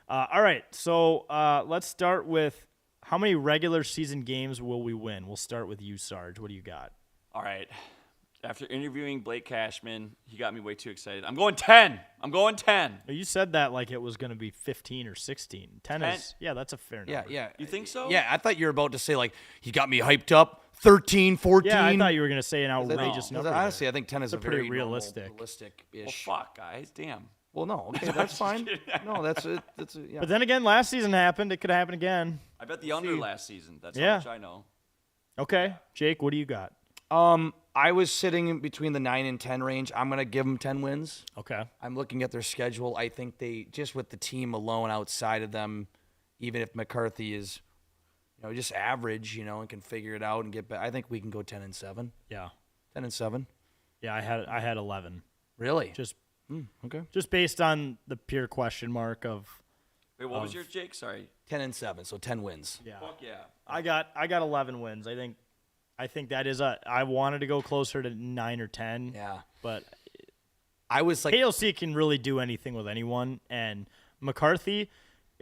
that. All right, so let's start with How many regular season games will we win? We'll start with you, Sarge. What do you got? All right. After interviewing Blake Cashman, he got me way too excited. I'm going 10. I'm going 10. You said that like it was going to be 15 or 16. 10 is, yeah, that's a fair number. Yeah. You think so? Yeah, I thought you were about to say, like, he got me hyped up. 13, 14. Yeah, I thought you were going to say an outrageous No, number. honestly, I think 10 is a pretty very realistic. Well, realistic-ish. fuck, guys. Damn. Well, no, okay, that's fine. No, that's it. Yeah. But then again, last season happened. It could happen again. I bet the under last season. That's Yeah. how much I know. Okay. Jake, what do you got? I was sitting in between the 9 and 10 range. I'm gonna give them 10 wins. Okay. I'm looking at their schedule. I think they just with the team alone outside of them, even if McCarthy is, just average, and can figure it out and get back. I think we can go 10 and 7. Yeah. 10 and 7. Yeah, I had 11. Really? Just Okay. just based on the pure question mark of Wait, what was yours, Jake? Sorry. 10 and 7, so 10 wins. yeah. Fuck yeah. I got 11 wins. I think that is I wanted to go closer to 9 or 10. Yeah. But I was like, KLC can really do anything with anyone, and McCarthy,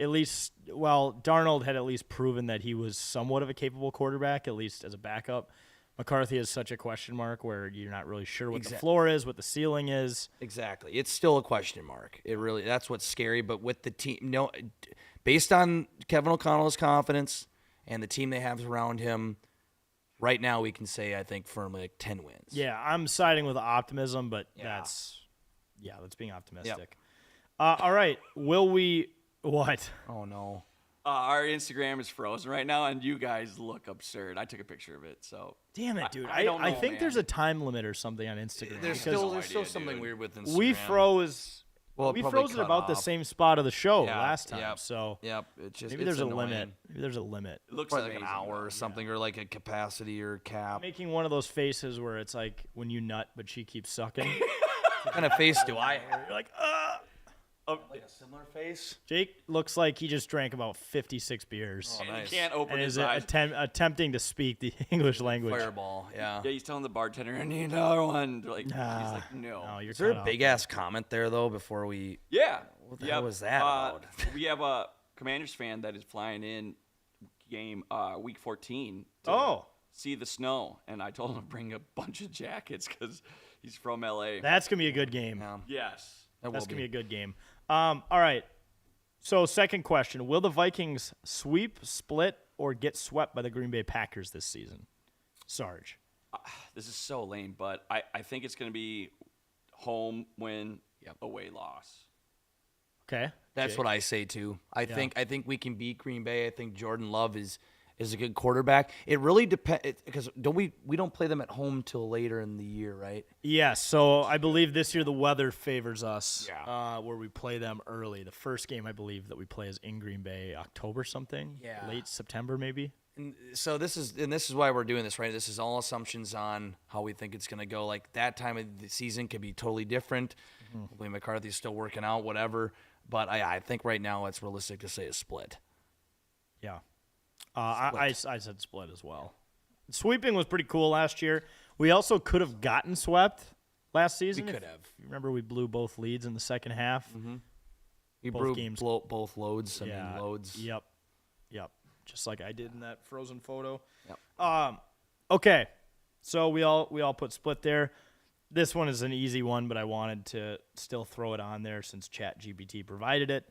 at least, Darnold had at least proven that he was somewhat of a capable quarterback, at least as a backup. McCarthy is such a question mark where you're not really sure what the floor is, what the ceiling is. exactly. It's still a question mark. That's what's scary. But with the team, based on Kevin O'Connell's confidence and the team they have around him, right now we can say, I think, firmly like 10 wins. Yeah, I'm siding with optimism, but that's being optimistic. All right, will we what? Oh, no. Our Instagram is frozen right now, and you guys look absurd. I took a picture of it, so. Damn it, dude. I don't know, think man. there's a time limit or something on Instagram. There's no still idea, something dude. weird with Instagram. we froze. Well, it we probably froze at cut about the off. same spot of the show Yeah, last time. yep, So Yep. It's just, maybe it's there's a annoying. limit. Maybe there's a limit. It looks Probably like an amazing, hour though. or something, or like a capacity or cap. Making one of those faces where it's like when you nut, but she keeps sucking. What kind of face do I have? You're like, Like a similar face? Jake looks like he just drank about 56 beers. And Nice. he can't open And his is eyes. attempting to speak the English language. Fireball, yeah. Yeah, he's telling the bartender, I need another one. Like, he's like, no. No, you're Is there cut a off. big ass comment there though before we? Yeah. What the hell was that about? We have a Commanders fan that is flying in game week 14 to Oh. see the snow, and I told him to bring a bunch of jackets because he's from LA. That's going to be a good game. Yes. That That's will going to be a good game. All right. So, second question. Will the Vikings sweep, split, or get swept by the Green Bay Packers this season? Sarge. This is so lame, but I think it's going to be home win, away loss. Okay. That's what I say too. I think we can beat Green Bay. I think Jordan Love is a good quarterback. It really depends because we don't play them at home till later in the year, right? Yes. So, I believe this year the weather favors us. Yeah. Where we play them early. The first game I believe that we play is in Green Bay, October something. Yeah. Late September maybe. And so this is why we're doing this, right? This is all assumptions on how we think it's going to go. Like that time of the season could be totally different. Hopefully McCarthy's still working out, whatever. But I think right now it's realistic to say a split. Yeah. I said split as well. Sweeping was pretty cool last year. We also could have gotten swept last season. We could have. You remember we blew both leads in the second half? We Both blew games. both loads. I mean, loads. Yep. Just like I did in that frozen photo. Yep. Okay. So we all put split there. This one is an easy one, but I wanted to still throw it on there since ChatGPT provided it.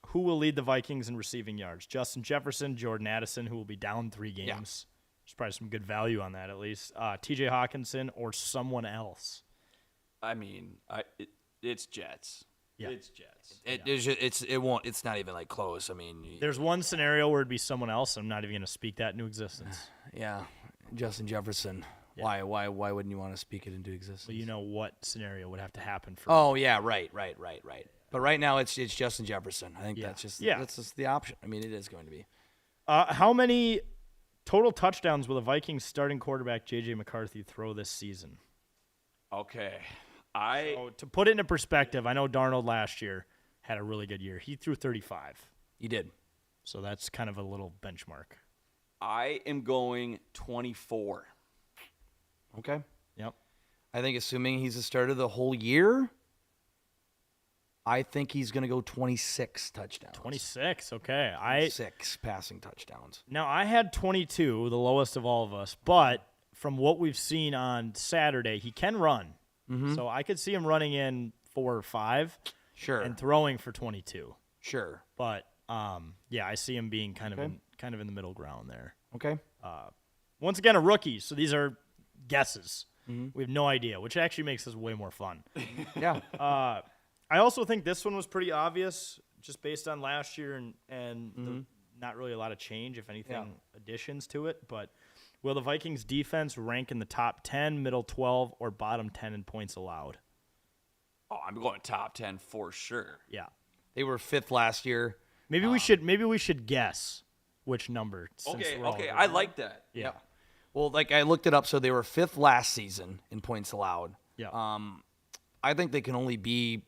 Who will lead the Vikings in receiving yards? Justin Jefferson, Jordan Addison, who will be down 3 games. Yeah. There's probably some good value on that at least. TJ Hawkinson or someone else. I mean, it's Jets. Yeah. It's Jets. It's not even like close. I mean, There's one scenario where it'd be someone else. I'm not even going to speak that into existence. yeah, Justin Jefferson. Yeah. Why wouldn't you want to speak it into existence? But you know what scenario would have to happen for Oh yeah, right. But right now it's Justin Jefferson. I think Yeah. that's just Yeah. the option. I mean, it is going to be. How many total touchdowns will the Vikings starting quarterback J.J. McCarthy throw this season? Okay. So to put it into perspective, I know Darnold last year had a really good year. He threw 35. You did. So that's kind of a little benchmark. I am going 24. Okay. Yep. I think assuming he's a starter the whole year, I think he's going to go 26 touchdowns. 26. Okay. 6 passing touchdowns. Now, I had 22, the lowest of all of us, but from what we've seen on Saturday, he can run. So I could see him running in 4 or 5 Sure. and throwing for 22. Sure. But yeah, I see him being kind of in the middle ground there. Okay. Once again, a rookie, so these are guesses. We have no idea, which actually makes this way more fun. Yeah. I also think this one was pretty obvious, just based on last year and not really a lot of change, if anything, additions to it. But will the Vikings defense rank in the top 10, middle 12, or bottom 10 in points allowed? Oh, I'm going top 10 for sure. Yeah. They were 5th last year. Maybe we should guess which number. Since we're all Okay, here. I like that. Yeah. Well, like I looked it up, so they were 5th last season in points allowed. Yeah. I think they can only be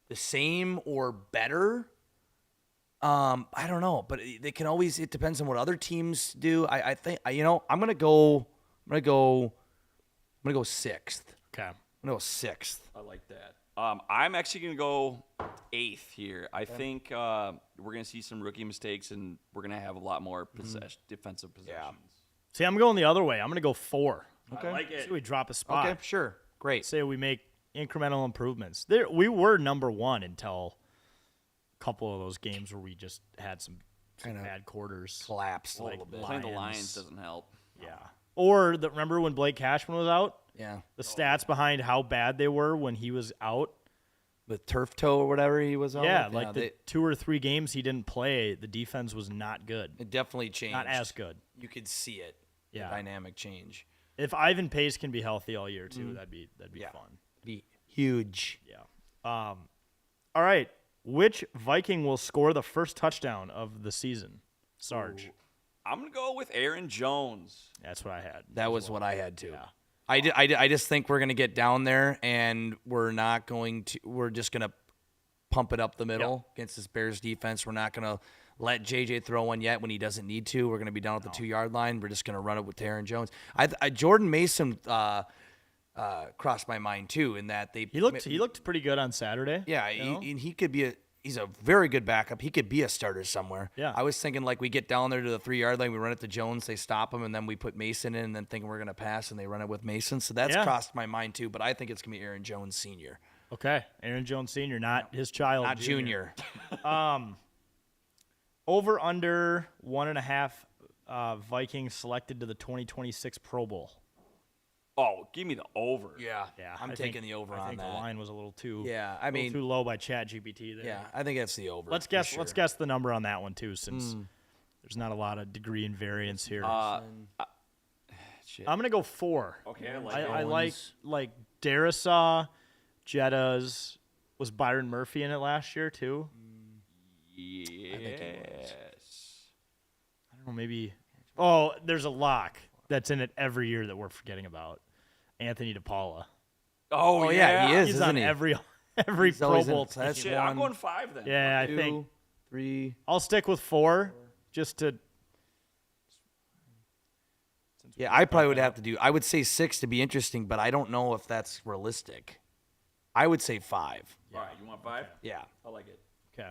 the same or better. I don't know, but they can always. It depends on what other teams do. I think I'm gonna go 6th. Okay. I'm gonna go 6th. I like that. I'm actually going to go 8th here. I think we're going to see some rookie mistakes, and we're going to have a lot more defensive possessions. See, I'm going the other way. I'm going to go 4. Okay. I like it. So we drop a spot. Okay, sure, great. Say we make incremental improvements. We were number 1 until a couple of those games where we just had some Kinda bad quarters. Collapsed a Like little bit. Playing the Lions. Lions doesn't help. Yeah. Or remember when Blake Cashman was out? Yeah, The stats behind how bad they were when he was out. with turf toe or whatever he was on. Yeah, like the 2 or 3 games he didn't play, the defense was not good. it definitely changed. Not as good. You could see it. Yeah. The dynamic change. If Ivan Pace can be healthy all year too, that'd be fun. Be huge. Yeah. All right. Which Viking will score the first touchdown of the season? Sarge. I'm going to go with Aaron Jones. That's what I had. That was what I had too. Yeah. I just think we're gonna get down there and we're just gonna pump it up the middle against this Bears defense. We're not gonna let JJ throw one yet when he doesn't need to. We're gonna be down at the 2-yard line. We're just gonna run it with Aaron Jones. Jordan Mason crossed my mind too in that He looked pretty good on Saturday. Yeah, you know? he could be he's a very good backup. He could be a starter somewhere. Yeah. I was thinking like we get down there to the 3-yard line, we run it to Jones, they stop him, and then we put Mason in, and then thinking we're gonna pass, and they run it with Mason. So that's crossed my mind too. But I think it's gonna be Aaron Jones Sr. Okay. Aaron Jones Sr., not his child. Not Junior. Over under 1.5 Vikings selected to the 2026 Pro Bowl. Oh, give me the over. Yeah, Yeah, I'm I taking think- the over I on think that. the line was a little too. Yeah, I a little mean, too low by ChatGPT there. yeah, I think that's the over. Let's for guess. sure. Let's guess the number on that one too, since there's not a lot of degree and variance here. Shit. I'm gonna go 4. Okay, I like I it. like Darisaw, Jettas. Was Byron Murphy in it last year too? Yes. I don't know. Maybe. Oh, there's a lock that's in it every year that we're forgetting about. Anthony DePaula. Oh, yeah, he is. He's isn't on he? every He's Pro always in Bowl it, so that's team. Shit, I'm one, going 5 then. Yeah, I 2, think 3. I'll stick with 4 just to. Yeah, I probably would have to do. I would say 6 to be interesting, but I don't know if that's realistic. I would say 5. All right, you want 5? Yeah. I like it. Okay.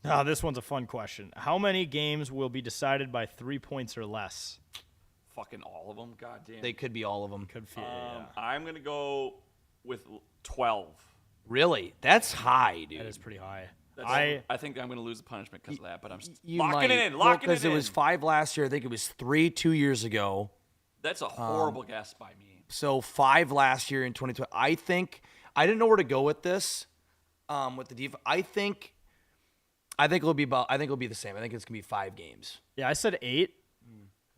Now this one's a fun question. How many games will be decided by 3 points or less? Fucking all of them. God damn. They could be all of them. Could feel. I'm going to go with 12. Really? That's high, dude. That is pretty high. I think I'm going to lose the punishment because of that, but I'm You locking might. it in. Well, Locking it because in. it was 5 last year. I think it was 3 2 years ago. That's a horrible guess by me. So 5 last year in 2020. I think I didn't know where to go with this. With the defense, I think it'll be about. I think it'll be the same. I think it's gonna be 5 games. Yeah, I said 8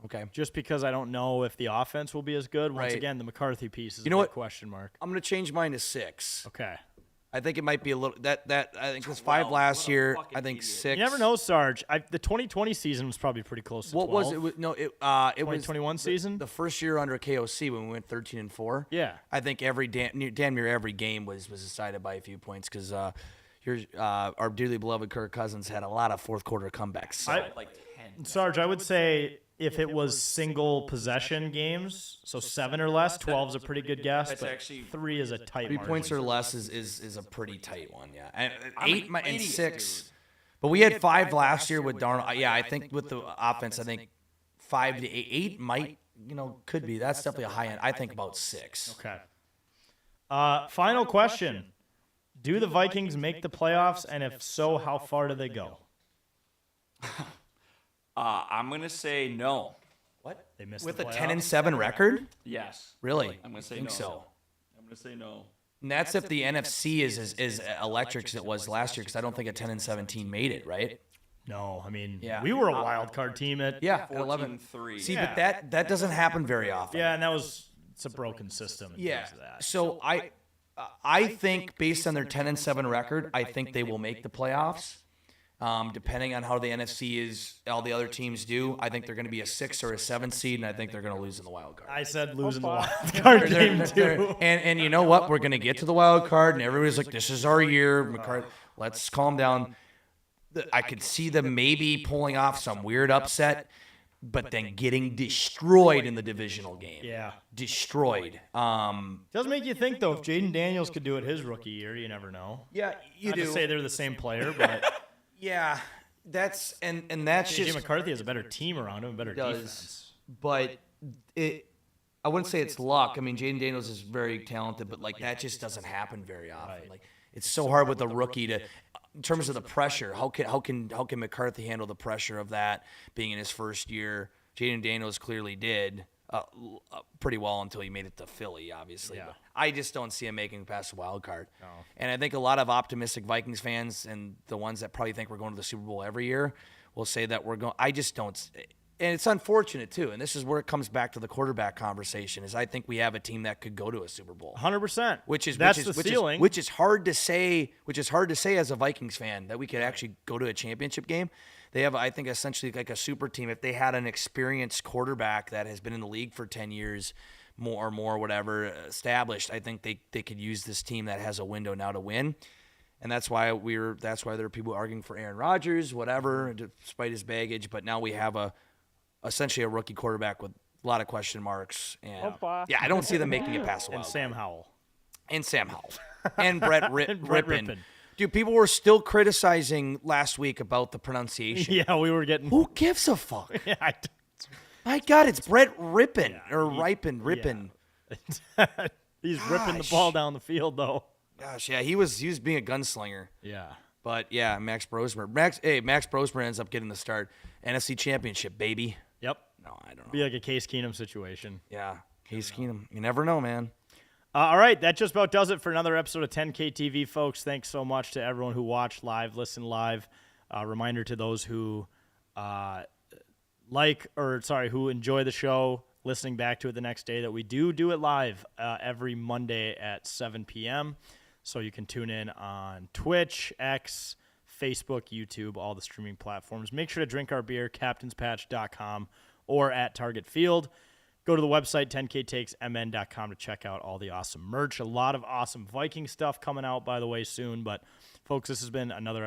Okay. just because I don't know if the offense will be as good. Once Right. again, the McCarthy piece is You know a big what? question mark. I'm gonna change mine to 6. Okay. I think it might be a little that I think it was 5 12. last What a year. fucking I think idiot. 6. You never know, Sarge. The 2020 season was probably pretty close to What 12. was it? No, it was 2021 season? The first year under KOC when we went 13-4. Yeah. I think damn near every game was decided by a few points because our dearly beloved Kirk Cousins had a lot of fourth quarter comebacks. So. Like 10. Sarge, I would say if it was single possession games, so 7 or less, 12 is a pretty good guess, That's but actually 3 is a tight 3 margin. points or less is a pretty tight one. Yeah, and I'm an 8 and idiot, 6. dude. But we had 5 last year with Darnold. Yeah, I think with the offense, I think 5 to 8 might, could be. That's definitely a high end. I think about 6. Okay. Final question. Do the Vikings make the playoffs, and if so, how far do they go? I'm gonna say no. What? They missed With the a playoffs? 10-7 record? Yes. Really? I'm gonna say I think no. so. I'm gonna say no. And that's if the NFC is electric as it was last year, because I don't think a 10-17 made it, right? No, I mean, Yeah. we were a wild card team at Yeah, at 11. 14-3. See, Yeah. but that doesn't happen very often. Yeah, and it's a broken system in Yeah. terms of that. So I think based on their 10-7 record, I think they will make the playoffs. Depending on how the NFC is, all the other teams do, I think they're going to be a 6 or a 7 seed, and I think they're going to lose in the wild card. I said losing the wild card game too. And you know what? We're going to get to the wild card, and everybody's like, "This is our year, McCarthy. Let's calm down." I could see them maybe pulling off some weird upset, but then getting destroyed in the divisional game. Yeah. Destroyed. Does make you think though, if Jaden Daniels could do it his rookie year, you never know. Yeah, you Not do. to say they're the same player, but Yeah, that's and that's JJ just McCarthy has a better team around him, a better does. defense. But I wouldn't say it's luck. I mean, Jaden Daniels is very talented, but like that just doesn't happen very often. Right. Like it's so hard with a rookie to, in terms of the pressure. How can McCarthy handle the pressure of that being in his first year? Jaden Daniels clearly did pretty well until he made it to Philly, obviously. Yeah. But I just don't see him making it past the wild card. No. And I think a lot of optimistic Vikings fans and the ones that probably think we're going to the Super Bowl every year will say that we're going. I just don't. And it's unfortunate too. And this is where it comes back to the quarterback conversation. Is I think we have a team that could go to a Super Bowl. 100%. Which is That's which is, the which ceiling. Is, which is hard to say. Which is hard to say as a Vikings fan that we could actually go to a championship game. They have, I think, essentially like a super team. If they had an experienced quarterback that has been in the league for 10 years, more, whatever, established, I think they could use this team that has a window now to win. And that's why there are people arguing for Aaron Rodgers, whatever, despite his baggage. But now we have essentially a rookie quarterback with a lot of question marks. And yeah, I don't see them making it past the wild And Sam card. Howell. And Sam Howell. And Brett Brett Rippin. Rippin. Dude, people were still criticizing last week about the pronunciation. Yeah, we were getting. Who gives a fuck? Yeah, My God, it's Brett Rippin or Rippin. He's ripping the ball down the field though. Gosh, yeah, he was being a gunslinger. Yeah. But yeah, Max Brosmer. Max Brosmer ends up getting the start. NFC Championship, baby. Yep. No, I don't know. Be like a Case Keenum situation. Yeah, Case Keenum. You never know, man. All right, that just about does it for another episode of 10K TV, folks. Thanks so much to everyone who watched live, listened live. Reminder to those who who enjoy the show, listening back to it the next day, that we do it live every Monday at 7 p.m. So you can tune in on Twitch, X, Facebook, YouTube, all the streaming platforms. Make sure to drink our beer, captainspatch.com or at Target Field. Go to the website, 10ktakesmn.com, to check out all the awesome merch. A lot of awesome Viking stuff coming out, by the way, soon. But, folks, this has been another episode